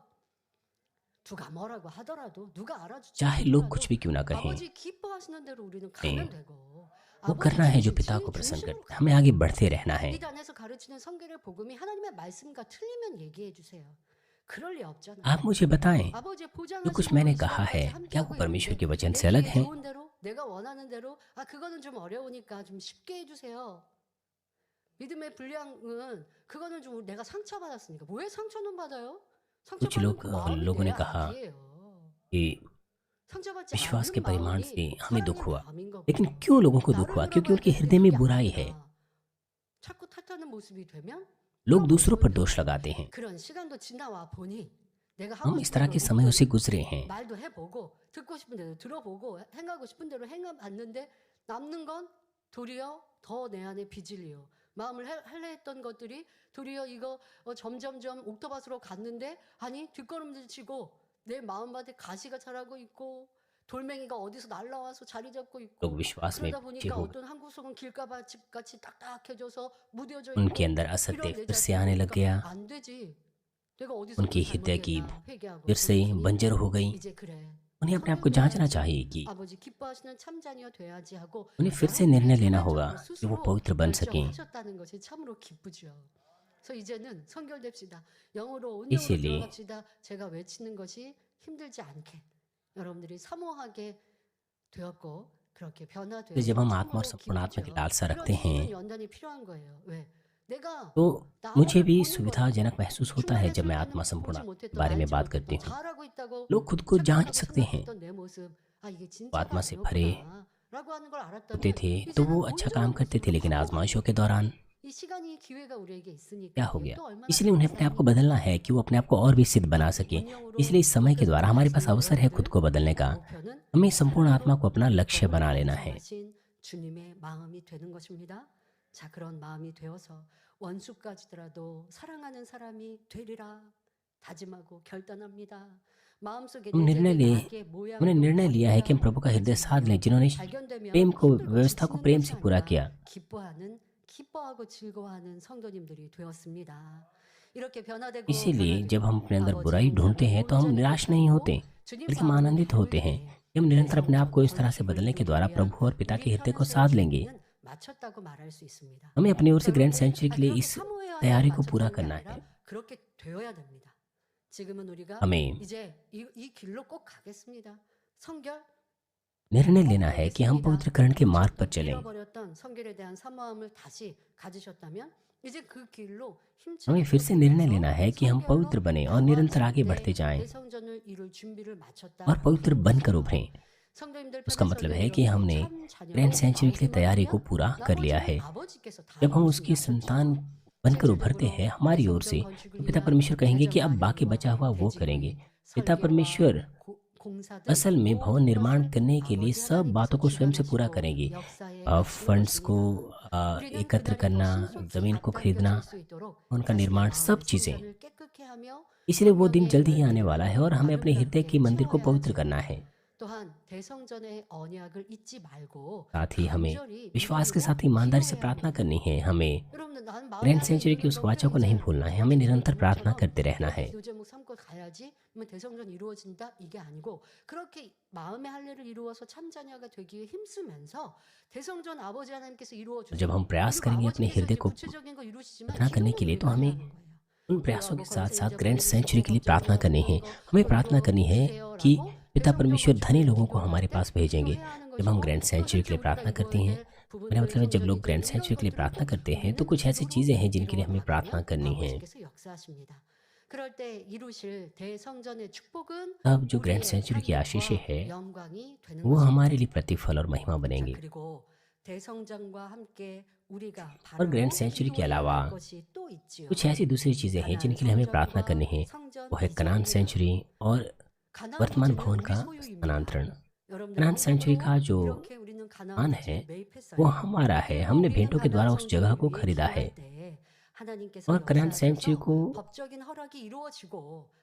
누가 뭐라고 하더라도 누가 알아주지 चाहे लोग कुछ भी क्यों ना कहें, 아버지 기뻐하시는 대로 우리는 가면 되고 वो करना है जो पिता को प्रसन्न करता है। हमें आगे बढ़ते रहना है। 이 단에서 가르치는 성경의 복음이 하나님의 말씀과 틀리면 얘기해 주세요. 그럴 리 없잖아요. आप मुझे बताएं, 아버지의 जो 보장하신 कुछ मैंने 프로미스가 कहा है, 끝까지 क्या वो 함께하고 परमेश्वर के 있는데 वचन से 내 अलग 귀에 है? 좋은 대로 내가 원하는 대로 그거는 좀 어려우니까 좀 쉽게 해주세요. 믿음의 분량은 그거는 좀 내가 상처받았으니까 왜 상처는 받아요? कुछ 상처받는 그 마음이 लोगों 내 ने कहा 악이에요. कि 상처받지 विश्वास के 않는 परिमाण 마음이 से हमें दुख 사랑의 हुआ, 마음인 लेकिन 거고요. क्यों लोगों को दुख 나를 हुआ? क्योंकि 물어봐야 उनके 되는데 हृदय में 그게 बुराई है। 아니다. 자꾸 탓하는 모습이 되면 लोग 그런 दूसरों 모습을 पर दोष 가지고 लगाते हैं। 그런 시간도 지나와 보니 내가 하고 हम इस 싶은 तरह 대로 के समयों से 있고 गुजरे हैं। 말도 해보고 듣고 싶은 대로 들어보고 행하고 싶은 대로 행해봤는데 남는 건 도리어 더 내 안에 빚을이요. 마음을 할래 했던 것들이 도리어 이거 점점점 옥토밭으로 갔는데 아니 뒷걸음질 치고 내 마음밭에 가시가 자라고 있고 돌멩이가 어디서 날라와서 자리 잡고 लोग 있고 विश्वास में 그러다 पीछे 보니까 हो 어떤 한 구석은 길가밭 같이 딱딱해져서 무뎌져 उनके 있고 अंदर असत्य 이런 내 फिर से 자신을 आने लग 보니까 गया। 안 되지. 내가 उनकी 어디서부터 हृदय की 잘못했나 회개하고 फिर से 돌이키니 बंजर हो गई। 이제 그래. उन्हें अपने आप को जांचना चाहिए कि 아버지 기뻐하시는 참 자녀 돼야지 하고 उन्हें फिर से 여러분이 निर्णय लेना होगा 자발적으로 कि वो 스스로 पवित्र बन सकें। 결정하셨다는 것이 참으로 기쁘죠. 그래서 이제는 선결됩시다. 영으로 온영으로 इसीलिए 들어갑시다. 제가 외치는 것이 힘들지 않게 여러분들이 사모하게 되었고 그렇게 जब 변화되었고 हम आत्मा और 참으로 संपूर्ण आत्मा की 기쁘죠. लालसा 이런 रखते हैं, 기쁜 연단이 필요한 거예요. 왜? 내가 तो मुझे 나를 भी 보는 सुविधाजनक 거예요. महसूस होता है जब मैं 충만했을 आत्मा 때는 संपूर्ण 보지 आत्मा के 못했던 बारे में 알지 बात करती 못했던 हूँ। 잘하고 있다고 लोग खुद को जांच 착각하고 सकते हैं। 생각했던 내 모습 이게 वो 진짜가 आत्मा से भरे 아니었구나라고 하는 걸 होते 알았다면 थे तो वो 이제는 अच्छा काम 온전한 करते थे, 모습으로 लेकिन 바꾸고 आजमाइशों के दौरान 이 시간이 기회가 우리에게 क्या 있으니까 हो 이게 गया? 또 얼마나 इसलिए उन्हें अपने आप को 감사합니까? बदलना है कि वो अपने आप को और भी सिद्ध बना सके। 온영으로 इसलिए इस समय के 목표를 द्वारा हमारे पास 달성하시는 अवसर है खुद 여러분들 को बदलने का। 목표는 हमें संपूर्ण आत्मा 사랑으로 को अपना लक्ष्य 기쁨으로 बना लेना है। 완성하신 주님의 마음이 되는 것입니다. 자, 그런 마음이 되어서 원수까지더라도 사랑하는 사람이 되리라 다짐하고 결단합니다. 마음속에 हम 내 निर्णय 작은 ले 악의 हमने 모양도 निर्णय लिया है कि हम प्रभु का हृदय साध लें, जिन्होंने 발견되면 प्रेम को 힘들고 व्यवस्था को 지치는 प्रेम 것이 से पूरा 아니라 किया। 기뻐하고 즐거워하는 성도님들이 되었습니다. 이렇게 변화되고 इसीलिए जब हम अपने अंदर 아버지 बुराई ढूंढते हैं तो हम 온전히 निराश नहीं 살고 होते, 주님 बल्कि हम 마음을 आनंदित होते 배울 हैं 때 कि हम निरंतर अपने आप को इस तरह से 대성전 बदलने के 건축을 द्वारा 위한 प्रभु और पिता 우리 के हृदय को 편의 साध लेंगे। 준비는 마쳤다고 말할 수 있습니다. हमें अपनी ओर से ग्रैंड 여러분들, सेंचुरी के लिए 그렇게 इस 사모해야 해서 तैयारी को पूरा 마쳤던 게 करना 아니라 है। 그렇게 되어야 됩니다. 지금은 우리가 हमें 이제 이 길로 꼭 가겠습니다. 성결 निर्णय लेना है कि हम पवित्रकरण के मार्ग पर चलें। 잃어버렸던 성결에 대한 사모함을 다시 가지셨다면 이제 그 길로 हमें 힘차게 फिर से निर्णय 계속해서 लेना है कि हम 성결로 पवित्र बने और निरंतर आगे बढ़ते जाएं 대성전을 이룰 준비를 마쳤다. और पवित्र बनकर उभरें। 성도님들 उसका 편에서 मतलब है 이렇게 कि हमने 참 자녀로 ग्रैंड सेंचुरी के लिए तैयारी को 나오기만 पूरा 하면 कर लिया है। 나머지는 아버지께서 다 जब हम 이루시게 उसकी 하셨죠. संतान बनकर उभरते हैं हमारी ओर से, तो पिता परमेश्वर कहेंगे कि अब बाकी बचा हुआ वो करेंगे। पिता परमेश्वर असल में भवन निर्माण करने के लिए सब बातों को स्वयं से पूरा करेंगे। फंड्स को एकत्र करना, जमीन को खरीदना, उनका निर्माण, सब चीजें। इसलिए वो दिन जल्दी ही आने वाला है और हमें अपने हृदय के मंदिर को पवित्र करना है। 또한 대성전의 언약을 잊지 말고 साथ ही हमें 간절히 विश्वास के 믿음으로 साथ ईमानदारी से 기도해야 प्रार्थना 합니다. करनी है। हमें 여러분들 나는 마음에 ग्रैंड 하는 सेंचुरी की 일은 उस 너무 वाचा को नहीं 이제 भूलना है। हमें निरंतर प्रार्थना करते रहना है। 기도 제목 삼고 가야지 그러면 대성전 이루어진다 이게 아니고 그렇게 마음의 할례를 이루어서 참 자녀가 되기 위해 힘쓰면서 대성전 아버지 하나님께서 이루어 तो जब हम प्रयास करेंगे अपने हृदय को 구체적인 거 이루시지만 प्रार्थना करने के लिए, तो हमें 기도는 उन प्रयासों के साथ साथ ग्रैंड सेंचुरी के लिए प्रार्थना करनी है। हमें प्रार्थना करनी है कि पिता परमेश्वर धनी लोगों को हमारे पास भेजेंगे। जब हम ग्रैंड सेंचुरी के लिए प्रार्थना करते हैं, मेरा मतलब है जब लोग ग्रैंड सेंचुरी के लिए प्रार्थना करते हैं तो कुछ ऐसी चीज़ें हैं जिनके लिए हमें प्रार्थना करनी है। 그럴 때 이루실 대성전의 축복은 तब जो ग्रैंड 우리의 सेंचुरी की आशीषें 상급과 है 영광이 되는 वो 것입니다. हमारे लिए प्रतिफल और महिमा 자, बनेंगे। 그리고 대성전과 함께 우리가 और ग्रैंड 바라고 सेंचुरी के 기도해야 अलावा 할 것이 또 있지요. कुछ ऐसी दूसरी चीज़ें हैं जिनके लिए हमें प्रार्थना करनी है। वो है कनान सेंचुरी और 가나안 वर्तमान 토지는 भवन 우리 का 소유입니다. स्थानांतरण। 여러분들 कनान सेंचुरी का जो 이렇게 우리는 가나안 मान 토지에 है 매입했어요. वो हमारा है। हमने 우리는 भेंटों के द्वारा 가나안 उस जगह को 성전을 खरीदा है। 기도할 때 하나님께서 और कनान 역사하셔서 सेंचुरी को 법적인 허락이 이루어지고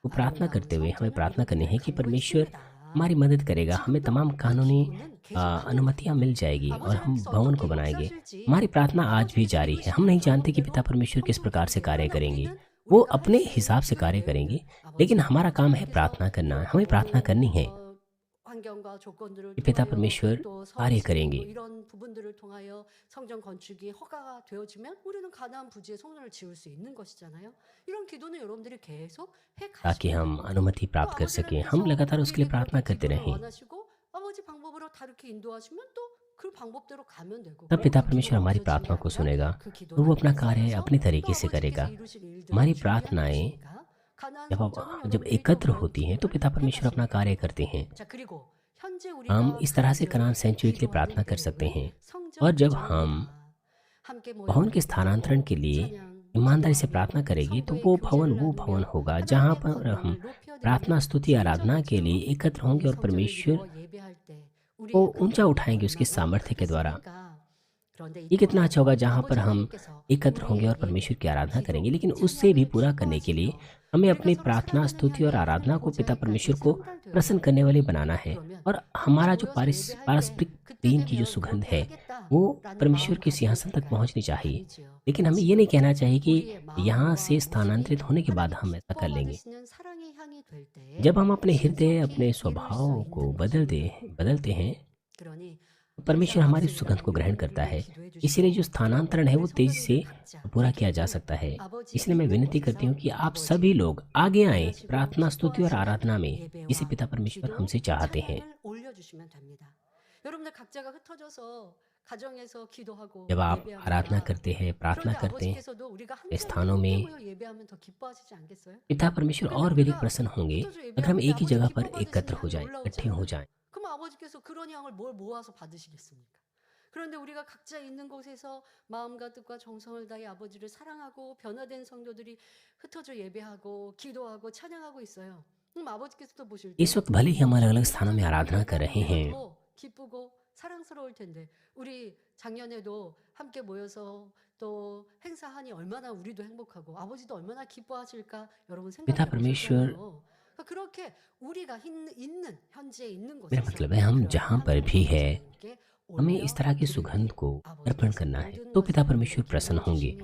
वो प्रार्थना 아름다운 करते हुए हमें 성전을 प्रार्थना करनी है कि 이루게 परमेश्वर 될 것입니다. हमारी मदद करेगा। हमें तमाम कानूनी 기도는 계속합니다. अनुमतियाँ मिल जाएगी और हम 아버지 भवन 하나님께서 को बनाएंगे। 역사하실지 हमारी प्रार्थना आज भी जारी है। हम नहीं जानते कि पिता परमेश्वर किस प्रकार से कार्य करेंगे। वो अपने हिसाब से कार्य करेंगे, लेकिन हमारा काम है प्रार्थना करना। हमें प्रार्थना करनी है। 환경과 조건들을 कि पिता 통하여 परमेश्वर 또 कार्य 서비스 करेंगे। 뭐 이런 부분들을 통하여 성전 건축이 허가가 되어지면 우리는 가나안 부지에 성전을 지을 수 있는 것이잖아요. 이런 기도는 여러분들이 계속 해 ताकि 가시면 हम 됩니다. अनुमति 또 प्राप्त कर सकें। हम 아버지님께서 लगातार उसके लिए 우리에게 प्रार्थना 그렇게 करते 기도를 रहें। 원하시고 아버지 방법으로 다르게 인도하시면 또 그 방법대로 가면 되고, तब 그리고 पिता 그 परमेश्वर 기도가 हमारी 없어짐이 प्रार्थना को 아니라 सुनेगा 그 और वो 기도는 अपना कार्य 쌓여서 अपने 또 तरीके से 아버지께서 करेगा। 이루실 일들을 हमारी 준비하는 प्रार्थनाएं 것이니까 가나안 जब 성전은 जब 여러분들이 एकत्र 더욱더 होती हैं तो 기도를 पिता 해 परमेश्वर अपना 가시면 कार्य 됩니다. करते हैं। 자, 그리고 현재 हम 우리가 इस तरह से 가질 कनान सेंचुरी के लिए 기도하는 प्रार्थना कर सकते 내용은 हैं। 성전 और जब हम 이전입니다. 함께 모여 भवन के स्थानांतरण 기도하고 के लिए 찬양, ईमानदारी से 기도하며 प्रार्थना करेंगे तो 성도의 वो भवन 교제를 वो भवन 나누며 होगा जहाँ 하나님의 पर हम 권능을 प्रार्थना 높여드리는 स्तुति आराधना के लिए 성전이죠. एकत्र 우리 होंगे और 성전을 परमेश्वर 이루어 예배할 때 को 우리의 그 ऊंचा 권능이 उठाएंगे उसके 얼마나 सामर्थ्य के द्वारा। 크겠습니까? 그런데 ये कितना 이때에 अच्छा होगा जहाँ पर 아버지 हम 하나님께서 एकत्र होंगे और 우리의 परमेश्वर 예배, की आराधना 기도, करेंगे। लेकिन उससे भी 찬양을 पूरा करने के लिए 기뻐하시며 हमें 우리가 अपनी 서로 प्रार्थना 살아가는 स्तुति और 향해 आराधना 하나님 को पिता 보좌에까지 परमेश्वर को प्रसन्न 상달되어져야 करने वाली 됩니다. बनाना है। 그러면 और 함께 हमारा जो 모여서 예배할 때 पारस्परिक 그때 प्रेम की जो 되면 सुगंध 그렇게 है वो 하겠다라는 परमेश्वर 마음 के 가져야 सिंहासन तक 될까요? पहुंचनी चाहिए। 아니지요. लेकिन हमें ये नहीं 지금부터 कहना चाहिए कि 우리의 यहाँ 마음과 से 모습이 स्थानांतरित होने के बाद 하나님이 हम ऐसा कर लेंगे। 기뻐받으시는 사랑의 향이 될 때에 जब हम अपने हृदय 신속히 अपने 이룰 수 स्वभाव को 있는 बदलते हैं 그러니 परमेश्वर हमारी सुगंध को ग्रहण करता है। इसीलिए जो स्थानांतरण है वो तेजी से पूरा किया जा सकता है। इसलिए मैं विनती करती हूँ कि आप सभी लोग आगे आएं प्रार्थना स्तुति और आराधना में, जिसे पिता परमेश्वर हमसे चाहते हैं। 올려주시면 됩니다. 여러분들 각자가 흩어져서 가정에서 기도하고 जब आप 예배합니다. आराधना करते हैं प्रार्थना 그런데 करते हैं 아버지께서도 우리가 한 इस 자리에 स्थानों 함께 में 모여 예배하면 더 기뻐하시지 않겠어요? पिता परमेश्वर और भी अधिक प्रसन्न होंगे अगर हम एक ही जगह पर एकत्र हो जाएं, इकट्ठे हो जाएं। 그럼 아버지께서 그런 양을 뭘 모아서 받으시겠습니까? 그런데 우리가 각자 있는 곳에서 마음과 뜻과 정성을 다해 아버지를 사랑하고 변화된 성도들이 흩어져 예배하고 기도하고 찬양하고 있어요. 그럼 아버지께서도 보실 때 इस वक्त भले ही हम अलग अलग स्थानों में आराधना कर रहे हैं, 더 기쁘고 사랑스러울 텐데 우리 작년에도 함께 모여서 또 행사하니 얼마나 우리도 행복하고 아버지도 얼마나 기뻐하실까 여러분 पिता 생각해 परमेश्वर 보셨잖아요. 그렇게 우리가 있는 현재 있는 मेरा 곳에서 मतलब है हम जहाँ पर भी है 하나님께 हमें इस तरह की सुगंध को अर्पण करना है, तो पिता परमेश्वर प्रसन्न होंगे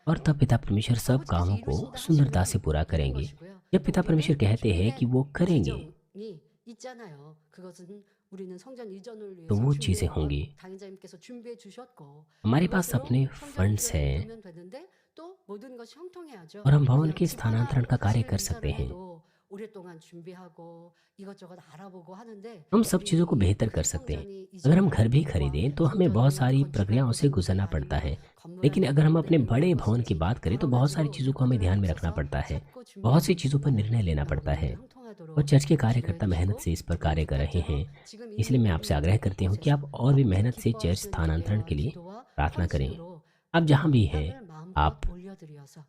और तब पिता परमेश्वर सब कामों को सुंदरता से पूरा करेंगे। जब पिता परमेश्वर कहते हैं कि वो करेंगे 과정이 있잖아요. 그것은 우리는 성전 이전을 위해서 तो वो 준비해 चीज़ें 놓은 होंगी। 당의자님께서 준비해 주셨고 हमारे पास 그것으로 अपने 성전 फंड्स 이전을 हैं 두면 되는데 또 모든 것이 형통해야죠. और हम भवन 그냥 के 집 स्थानांतरण का 하나 कार्य 사실 कर सकते 이사를 हैं। 해도 오랫동안 준비하고 이것저것 알아보고 하는데 हम सब चीज़ों को 우리 बेहतर कर सकते हैं। 성전이 अगर हम 이전을 घर भी 하고 खरीदें तो हमें 성전을 बहुत सारी 건축할 प्रक्रियाओं से 것인지 गुजरना पड़ता है। 아니면 लेकिन 건물을 अगर हम अपने 만들 बड़े भवन की 것인지 बात करें तो 여러 बहुत सारी 가지로 चीज़ों को हमें ध्यान में रखना 합쳐서 पड़ता है। 찾고 बहुत सी 준비하는 चीज़ों पर 것입니다. निर्णय लेना पड़ता है 여러분들이 형통하도록 और चर्च के 기도해 कार्यकर्ता मेहनत 주시고 से इस पर कार्य कर रहे हैं। 지금 इसलिए मैं 있는 आपसे आग्रह करती हूँ कि आप और भी मेहनत से चर्च 기뻐하시는 स्थानांतरण 예배와 के लिए 기도와 प्रार्थना करें। 헌신으로 आप जहाँ भी हैं 향을 마음껏 आप 올려드려서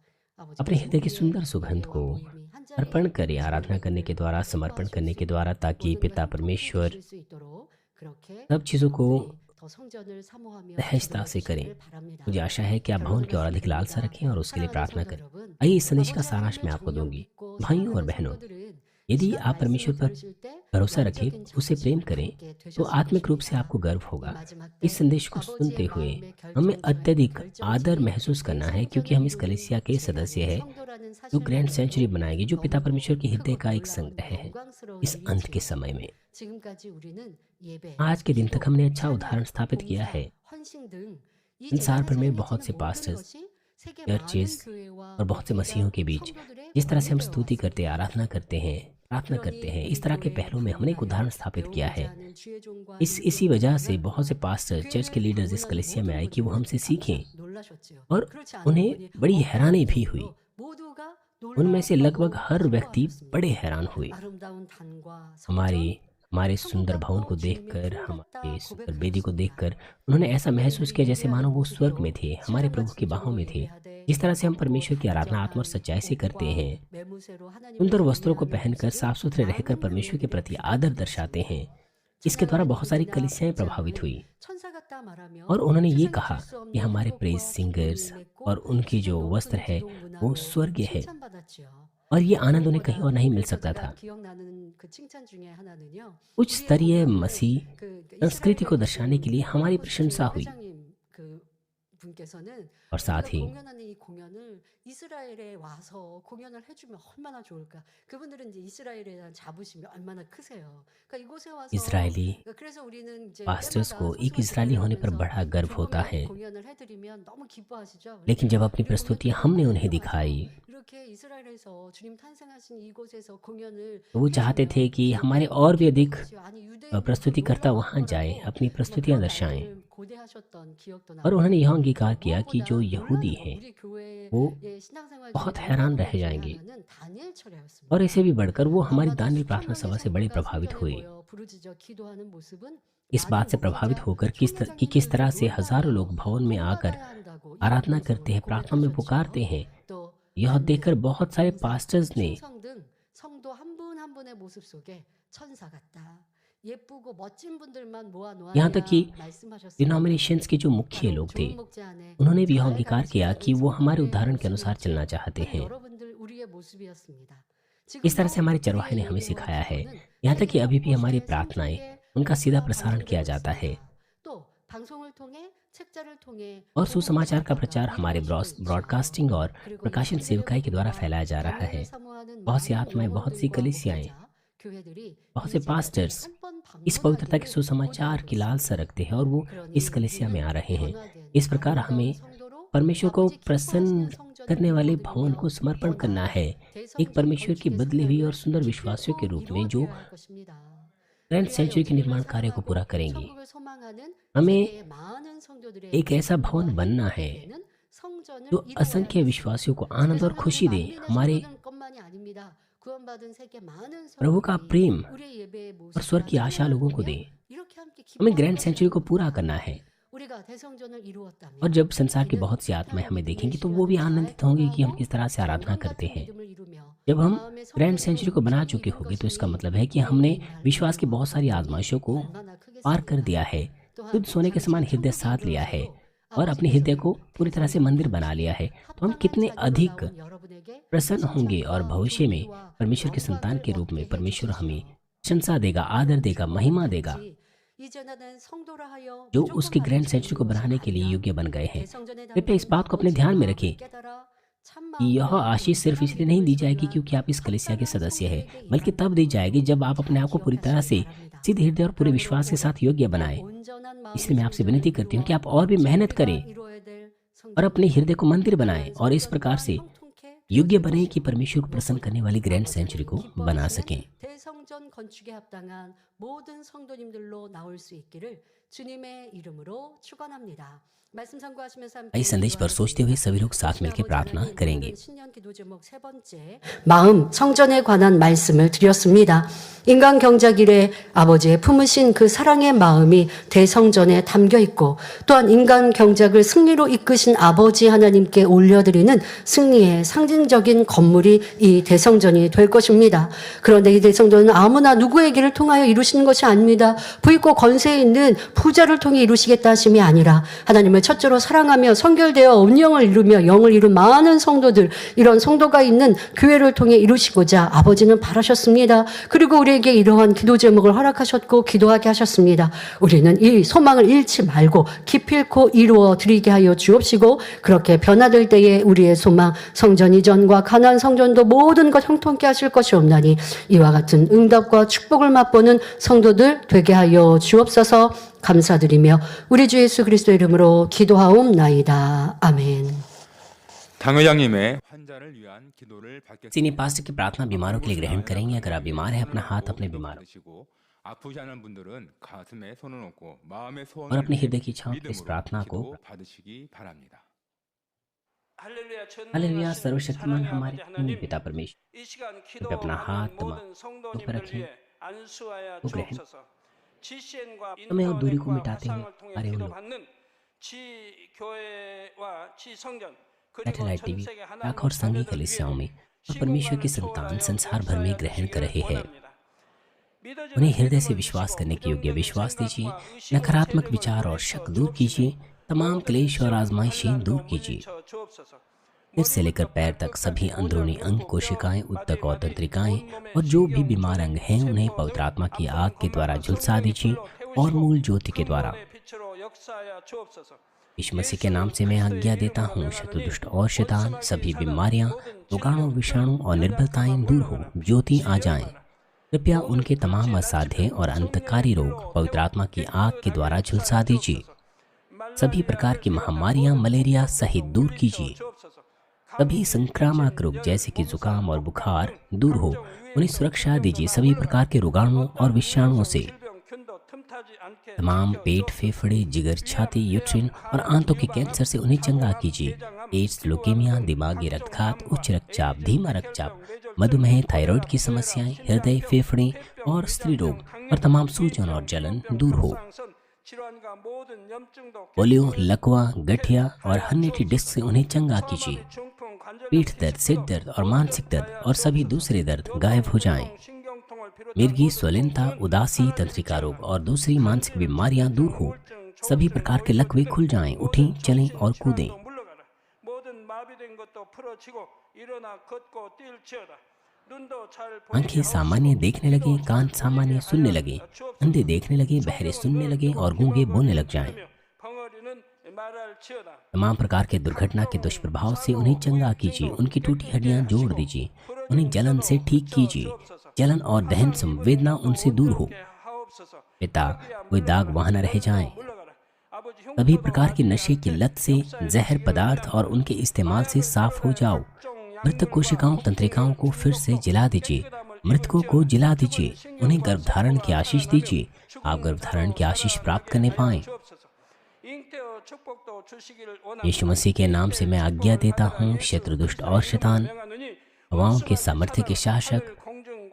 अपने 아버지께서 हृदय की 우리의 सुंदर सुगंध 예배와 को 모임이 한 자리에 अर्पण करें आराधना करने के 모이는 द्वारा, 것을 समर्पण 기뻐하실 करने 수 के द्वारा, ताकि 모든 걸 पिता 형통케 परमेश्वर 해주실 수 있도록 그렇게 सब चीज़ों को 여러분들이 더 성전을 사모하며 सहजता से 기도해 करें। 주시길 바랍니다. मुझे आशा है कि आप भवन की ओर अधिक लालसा रखें और उसके लिए 사랑하는 प्रार्थना 성도 करें। 여러분, आइए इस संदेश का 아버지 सारांश 하나님을 मैं आपको 정녕 दूंगी। 믿고 भाइयों और 사랑하는 बहनों, 성도들은 यदि 시간 आप परमेश्वर 말씀을 पर 들으실 때 भरोसा रखें, 영적인 उसे प्रेम 자부심을 करें, 갖게 तो 되셨으면 आत्मिक रूप से 좋겠습니다. आपको गर्व 이 होगा। 마지막 때 इस संदेश को 아버지의 सुनते हुए 마음의 हमें 결정자인 अत्यधिक आदर 결정체인 महसूस 내 करना है, क्योंकि 성전을 हम इस 이루는 कलीसिया के सदस्य 제자의 हैं 성도라는 जो ग्रैंड 사실만으로도 सेंचुरी बनाएगी, जो पिता 너무도 परमेश्वर के हृदय 크고 का एक 놀라운 संग्रह है। 영광스러운 इस अंत के 일이지요. समय में 지금까지 우리는 예배, आज के दिन तक 기도, हमने अच्छा 찬양, उदाहरण स्थापित किया 봉사, है। 헌신 등 이 संसार भर 재단에서 में बहुत 행해지는 से 모든 पास्टर्स, 것이 세계 चर्चेस 많은 교회와 और बहुत से मसीहों के बीच 성도들의 जिस तरह से हम 공유되어 स्तुति करते हैं, 왔습니다. आराधना करते हैं, प्रार्थना करते हैं, इस तरह के पहलू में हमने एक उदाहरण स्थापित किया है। इसी वजह से बहुत से पास्टर, चर्च के लीडर्स इस कलीसिया में आए कि वो हमसे सीखें, और उन्हें बड़ी हैरानी भी हुई। उनमें से लगभग हर व्यक्ति बड़े हैरान हुए। हमारे सुंदर भवन को देखकर, हमारे सुंदर वेदी को देखकर उन्होंने ऐसा महसूस किया जैसे मानो वो स्वर्ग में थे, हमारे प्रभु की बाहों में थे। जिस तरह से हम परमेश्वर की आराधना आत्मा और सच्चाई से करते हैं, सुंदर वस्त्रों को पहनकर साफ सुथरे रहकर परमेश्वर के प्रति आदर दर्शाते हैं, इसके द्वारा बहुत सारी कलीसियाएं प्रभावित हुई। और उन्होंने ये कहा कि हमारे प्रेज सिंगर्स और उनकी जो वस्त्र है वो स्वर्गीय है, और ये आनंद उन्हें कहीं और नहीं मिल सकता था। उच्च स्तरीय मसीह संस्कृति को दर्शाने के लिए हमारी प्रशंसा हुई। 분께서는 और साथ 우리가 ही 공연하는 이 공연을 이스라엘에 와서 공연을 해주면 얼마나 좋을까. 그분들은 이제 이스라엘에 대한 자부심이 얼마나 크세요. 그러니까 이곳에 와서 इजरायली 그래서 우리는 이제 पास्टर्स 때마다 को एक 성수와 इजरायली 기도를 होने पर 하면서 बड़ा गर्व होता 조금이라도 है, 공연을 해드리면 너무 기뻐하시죠. लेकिन 그렇죠? जब अपनी 우리 공연 प्रस्तुतियां 때마다 हमने उन्हें 달려와서 दिखाई 이렇게 이스라엘에서 주님 탄생하신 이곳에서 공연을 तो वो चाहते थे 해주면 कि हमारे 얼마나 और भी अधिक 기뻐하시죠. 아니 유대인들도 प्रस्तुतिकर्ता 놀라워할 वहाँ जाए, 거라고 अपनी 그러니까 प्रस्तुतियां 그런 दर्शाएं। 날들을 고대하셨던 기억도 और उन्होंने 납니다. यह अंगीकार किया कि जो 무엇보다 यहूदी 놀라는 거 हैं 우리 교회의 वो 신앙생활 중에 बहुत हैरान 놀라운 रह 것 중에 जाएंगे, 하나는 다니엘 철야였습니다. और इससे भी बढ़कर वो हमारी 밤마다 दानियल 수천 प्रार्थना 명의 सभा से बड़े 성도가 प्रभावित 성전에 हुए। 모여 부르짖어 기도하는 모습은 इस बात 많은 से प्रभावित 목회자, होकर कि किस तरह से 총회장님들도 हजारों 놀라요. लोग भवन में आकर 본받아야 한다고 आराधना 이런 करते हैं, 방송을 प्रार्थना में 고백하셨죠. पुकारते हैं। 또 यह देखकर 간증, बहुत सारे 봉사, पास्टर्स ने 충성 등 성도 한 분 한 분의 모습 속에 천사 같다. 예쁘고 멋진 분들만 모아 यहाँ तक कि 놓아야 말씀하셨습니다. डिनोमिनेशंस के जो मुखिय 바로 लोग थे, 좋은 목자 안에 उन्होंने भी यह 잘 अंगीकार किया 가르치는 कि वो हमारे 성도들의 उदाहरण के अनुसार 모습이었죠. चलना चाहते 바로 हैं। 여러분들 우리의 모습이었습니다. इस तरह से 지금도 हमारे चरवाहे ने 우리의 हमें 예배와 सिखाया है। 기도는 यहाँ तक कि अभी भी 세계 हमारी 곳곳에 प्रार्थनाएं 생중계 उनका सीधा 방송되고 प्रसारण किया जाता है, 있습니다. 또 방송을 통해 책자를 통해 और 복음 सुसमाचार का 전파가 प्रचार हमारे 이루어지고 있죠. ब्रॉडकास्टिंग और 그리고 प्रकाशन 이 सेवकाई के द्वारा 기회를 फैलाया जा रहा है। 다니엘을 사모하는 बहुत सी 많은 आत्माएं, बहुत सी 영혼들과 कलीसियाएं, 목회자, 교회들이 बहुत 이 से 제자들을 पास्टर्स 한번 इस पवित्रता के 방문하기를 सुसमाचार 고대하고 की लालसा 있습니다. रखते हैं और वो इस 그러니 कलीसिया में 우리는 आ रहे हैं। 변화된 इस प्रकार 아름다운 हमें 성도로 परमेश्वर को 아버지 प्रसन्न 기뻐하시는 성전을 करने वाले 이루어 भवन को 드리며 समर्पण 더 करना 나아가 है, एक 대성전 परमेश्वर की 건축의 बदली हुई और 사명을 सुंदर विश्वासियों के 기필코 रूप में जो 이루어 드려야 할 것입니다. ग्रैंड 그리하여 सेंचुरी के 주님을 निर्माण कार्य को पूरा 사랑하고 करेंगे। 천국을 소망하는 हमें 세계의 많은 성도들의 एक ऐसा भवन 기도와 बनना 행복을 है 위해는 성전을 जो 이루어야 असंख्य 하겠습니다. विश्वासियों को आनंद और 그래서 खुशी दे। 하나님 हमारे 만민의 성도들뿐만이 아닙니다. 구원받은 세계 많은 प्रभु का 성도들이 प्रेम 우리의 예배의 और स्वर्ग 모습과 की आशा 찬양을 लोगों को 보며 दे। 이렇게 함께 हमें 기뻐하는 ग्रैंड 것을 सेंचुरी को पूरा 봅니다. करना है, 우리가 대성전을 और 이루었다면 जब संसार की 우리는 बहुत सी आत्माएं हमें 태평양의 देखेंगी तो 믿음의 वो भी 시간을 잘 आनंदित होंगी कि हम 통과하고 किस तरह से आराधना 정금 करते 같은 हैं। 믿음을 이루며 जब हम 마음의 ग्रैंड 성전으로 सेंचुरी को बना 옮기는 चुके होंगे तो इसका 것이 मतलब है कि 우리의 हमने 개인 विश्वास की 발걸음과 बहुत सारी 고백이 आजमाइशों को 얼마나 पार कर 크겠습니까? दिया है, 또한 शुद्ध सोने के समान 잠시 हृदय 천국이 साथ लिया है 이루어져도 और अपने हृदय को 아버지께서는 पूरी तरह से मंदिर बना लिया है, तो हम 합당한 कितने 자녀로 अधिक 나온 여러분에게 प्रसन्न होंगे और 칭찬과 भविष्य में 존귀와 परमेश्वर के संतान 영광을 के रूप में 얻게 परमेश्वर हमें 해주시죠. प्रशंसा देगा, आदर देगा, महिमा देगा, 단지 이제는 성도라 하여 जो 무조건 उसकी ग्रैंड 받으시는 सेंचुरी को 것이 बनाने के लिए 아니라 योग्य बन गए हैं। 대성전에 कृपया इस 담긴 बात को अपने 아버지의 ध्यान में 마음을 रखें 깨달아 참 कि यह 마음으로 आशीष सिर्फ 온전한 इसलिए नहीं दी 믿음을 जाएगी 소유한 क्योंकि आप इस कलीसिया के 합당한 सदस्य हैं, 성도에게 बल्कि तब दी जाएगी जब आप अपने आप को पूरी तरह से 바랍니다. सिद्ध हृदय और पूरे विश्वास के साथ योग्य बनाएं। 온전한 마음의 इसलिए मैं आपसे 성전을 विनती करती हूँ कि 이루어 आप और भी मेहनत 우리가 करें 이루어야 될 और अपने 성전을 हृदय को मंदिर बनाएं 귀한 और इस प्रकार 성전과 से 형통케 योग्य 되어질 बने कि 것입니다. परमेश्वर को प्रसन्न करने वाली ग्रैंड सेंचुरी को 아버지는 बना 기뻐하시는 सकें। 대성전 건축에 합당한 모든 성도님들로 나올 수 있기를 주님의 이름으로 축원합니다. 말씀 참고하시면서 함께 इस संदेश पर सोचते हुए सभी लोग साथ मिलकर प्रार्थना करेंगे। 신년 기도 제목 세 번째 마음 성전에 관한 말씀을 드렸습니다. 인간 경작 이래 아버지의 품으신 그 사랑의 마음이 대성전에 담겨 있고 또한 인간 경작을 승리로 이끄신 아버지 하나님께 올려드리는 승리의 상징적인 건물이 이 대성전이 될 것입니다. 그런데 이 대성전은 아무나 누구에게를 통하여 이루시는 것이 아닙니다. 부있고 권세 있는 부자를 통해 이루시겠다 하심이 아니라 하나님을 첫째로 사랑하며 선결되어 언영을 이루며 영을 이룬 많은 성도들, 이런 성도가 있는 교회를 통해 이루시고자 아버지는 바라셨습니다. 그리고 우리에게 이러한 기도 제목을 허락하셨고 기도하게 하셨습니다. 우리는 이 소망을 잃지 말고 기필코 이루어 드리게 하여 주옵시고 그렇게 변화될 때에 우리의 소망 성전 이전과 가나안 성전도 모든 것 형통케 하실 것이 없나니 이와 같은 응답과 축복을 맛보는 성도들 되게 하여 주옵소서. 감사드리며 우리 주 예수 그리스도 이름으로 기도하옵나이다. 아멘. 당 회장님의 환자를 위한 기도를 받겠습니다. सीनियर पास्टर की प्रार्थना बीमारों के लिए ग्रहण करेंगे। अगर आप बीमार हैं, अपना हाथ अपने बीमार 받으시고 아프지 않은 분들은 가슴에 손을 얹고 마음의 और 소원을 अपनी 위해 हृदय की इच्छाओं इस 믿음으로 प्रार्थना को 기도 받으시기 바랍니다. हालेलुया। सर्वशक्तिमान हमारे पिता परमेश्वर 이 시간 कृपया अपना हाथ 기도하는 모든 ऊपर 성도님들 रखें। 위해 안수하여 वो ग्रहण 주옵소서. GCN과 हमें और दूरी को 인터넷과 मिटाते हुए 화상을 통해 हमारे उन 기도받는 지 교회와 지 성전 그리고 सैटेलाइट 전 टीवी 세계 लाख 하나님 और संघीय 자녀들 कलीसियाओं 위해 में और परमेश्वर के संतान संसार भर में ग्रहण कर रहे हैं। 믿어지는 उन्हें हृदय से 믿음을 विश्वास 주시고 करने के योग्य 부정적인 विश्वास दीजिए, 생각과 의심을 नकारात्मक 세력을 विचार और 물리쳐 शक दूर कीजिए, तमाम क्लेश और आजमाइशें दूर कीजिए। 물리쳐 주옵소서. सिर से लेकर पैर तक सभी अंदरूनी अंग, कोशिकाएं, उत्तक और तंत्रिकाएं और जो भी बीमार अंग हैं उन्हें पवित्र आत्मा की आग के द्वारा झुलसा दीजिए और मूल ज्योति के द्वारा 빛으로 역사하여 주옵소서. यीशु मसीह के नाम से मैं आज्ञा देता हूँ, शत्रु दुष्ट और शैतान, सभी बीमारियां, रोगाणु, विषाणु और निर्बलताएं दूर हो, ज्योति आ जाएं। कृपया उनके तमाम असाध्य और अंतकारी रोग पवित्र आत्मा की आग के द्वारा झुलसा दीजिए। सभी प्रकार की महामारियां, मलेरिया सहित दूर कीजिए। सभी संक्रामक रोग जैसे कि जुकाम और बुखार दूर हो, उन्हें सुरक्षा दीजिए। सभी प्रकार के रोगाणुओं और विषाणुओं से तमाम पेट, फेफड़े, जिगर, छाती, यूट्रिन और आंतों के कैंसर से उन्हें चंगा कीजिए। एड्स, लुकेमिया, दिमागी रक्तघात, उच्च रक्तचाप, धीमा रक्तचाप, मधुमेह, थायराइड की समस्याएं, हृदय, फेफड़े और स्त्री रोग और तमाम सूजन और जलन दूर हो। पोलियो, लकवा, गठिया और हन्नेटी डिस्क से उन्हें चंगा कीजिए। पीठ दर्द, सिर दर्द और मानसिक दर्द और सभी दूसरे दर्द गायब हो जाएं। मिर्गी, स्वलिनता, उदासी, तंत्रिका रोग और दूसरी मानसिक बीमारियां दूर हो। सभी प्रकार के लकवे खुल जाएं। उठें, चलें और कूदें। आंखें सामान्य देखने लगे, कान सामान्य सुनने लगे, अंधे देखने लगे, बहरे सुनने लगे और गूंगे बोलने लग जाएं। तमाम प्रकार के दुर्घटना के दुष्प्रभाव से उन्हें चंगा कीजिए। उनकी टूटी हड्डियां जोड़ दीजिए। उन्हें जलन से ठीक कीजिए। जलन और दहन संवेदना उनसे दूर हो। पिता, कोई दाग वहां न रह जाएं। सभी प्रकार की नशे की लत से, जहर पदार्थ और उनके इस्तेमाल से साफ हो जाओ। मृतक कोशिकाओं, तंत्रिकाओं को फिर से जिला दीजिए। मृतकों को जिला दीजिए। उन्हें गर्भधारण की आशीष दीजिए। आप गर्भधारण की आशीष प्राप्त करने पाएं। यीशु मसीह के नाम से मैं आज्ञा देता हूँ, शत्रु दुष्ट और शैतान, हवाओं के सामर्थ्य के शासक,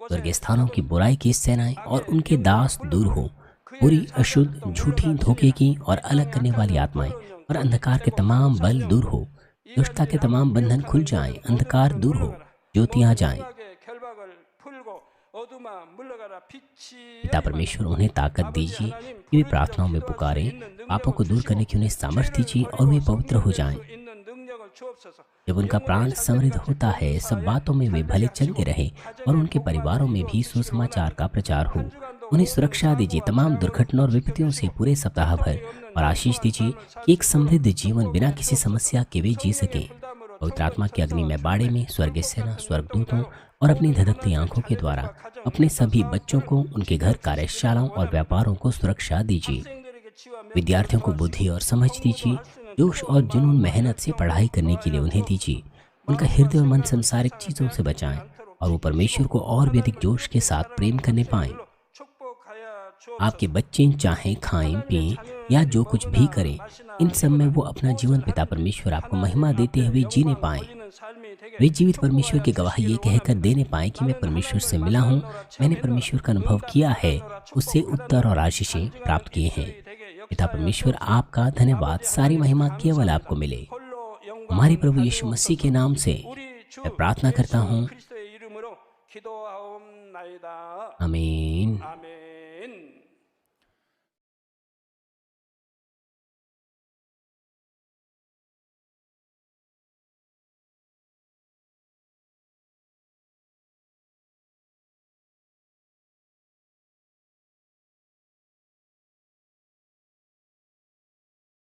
स्वर्गीय स्थानों की बुराई की सेनाएं और उनके दास दूर हो। बुरी, अशुद्ध, झूठी, धोखे की और अलग करने वाली आत्माएं और अंधकार के तमाम बल दूर हो। दुष्टता के तमाम बंधन खुल जाएं। अंधकार दूर हो, ज्योति आ जाएं। पिता परमेश्वर, उन्हें ताकत दीजिए कि वे प्रार्थनाओं में पुकारें। पापों को दूर करने की उन्हें सामर्थ्य दीजिए और वे पवित्र हो जाएं। जब उनका प्राण समृद्ध होता है, सब बातों में वे भले चंगे रहे और उनके परिवारों में भी सुसमाचार का प्रचार हो। उन्हें सुरक्षा दीजिए तमाम दुर्घटना और विपत्तियों से पूरे सप्ताह भर, और आशीष दीजिए कि एक समृद्ध जीवन बिना किसी समस्या के वे जी सकें। पवित्र आत्मा की अग्नि में बाड़े में स्वर्गीय सेना, स्वर्गदूतों और अपनी धधकती आंखों के द्वारा अपने सभी बच्चों को, उनके घर, कार्यशालाओं और व्यापारों को सुरक्षा दीजिए। विद्यार्थियों को बुद्धि और समझ दीजिए। जोश और जुनून, मेहनत से पढ़ाई करने के लिए उन्हें दीजिए। उनका हृदय और मन संसारिक चीजों से बचाएं और वो परमेश्वर को और भी अधिक जोश के साथ प्रेम करने पाएं। आपके बच्चे चाहे खाएं, पिएं या जो कुछ भी करें, इन सब में वो अपना जीवन पिता परमेश्वर आपको महिमा देते हुए जीने पाएं। वे जीवित परमेश्वर की गवाही ये कहकर देने पाएं कि मैं परमेश्वर से मिला हूँ, मैंने परमेश्वर का अनुभव किया है, उससे उत्तर और आशीषें प्राप्त किए हैं। पिता परमेश्वर, आपका धन्यवाद। सारी महिमा केवल आपको मिले। हमारे प्रभु यीशु मसीह के नाम से मैं प्रार्थना करता हूँ, आमीन।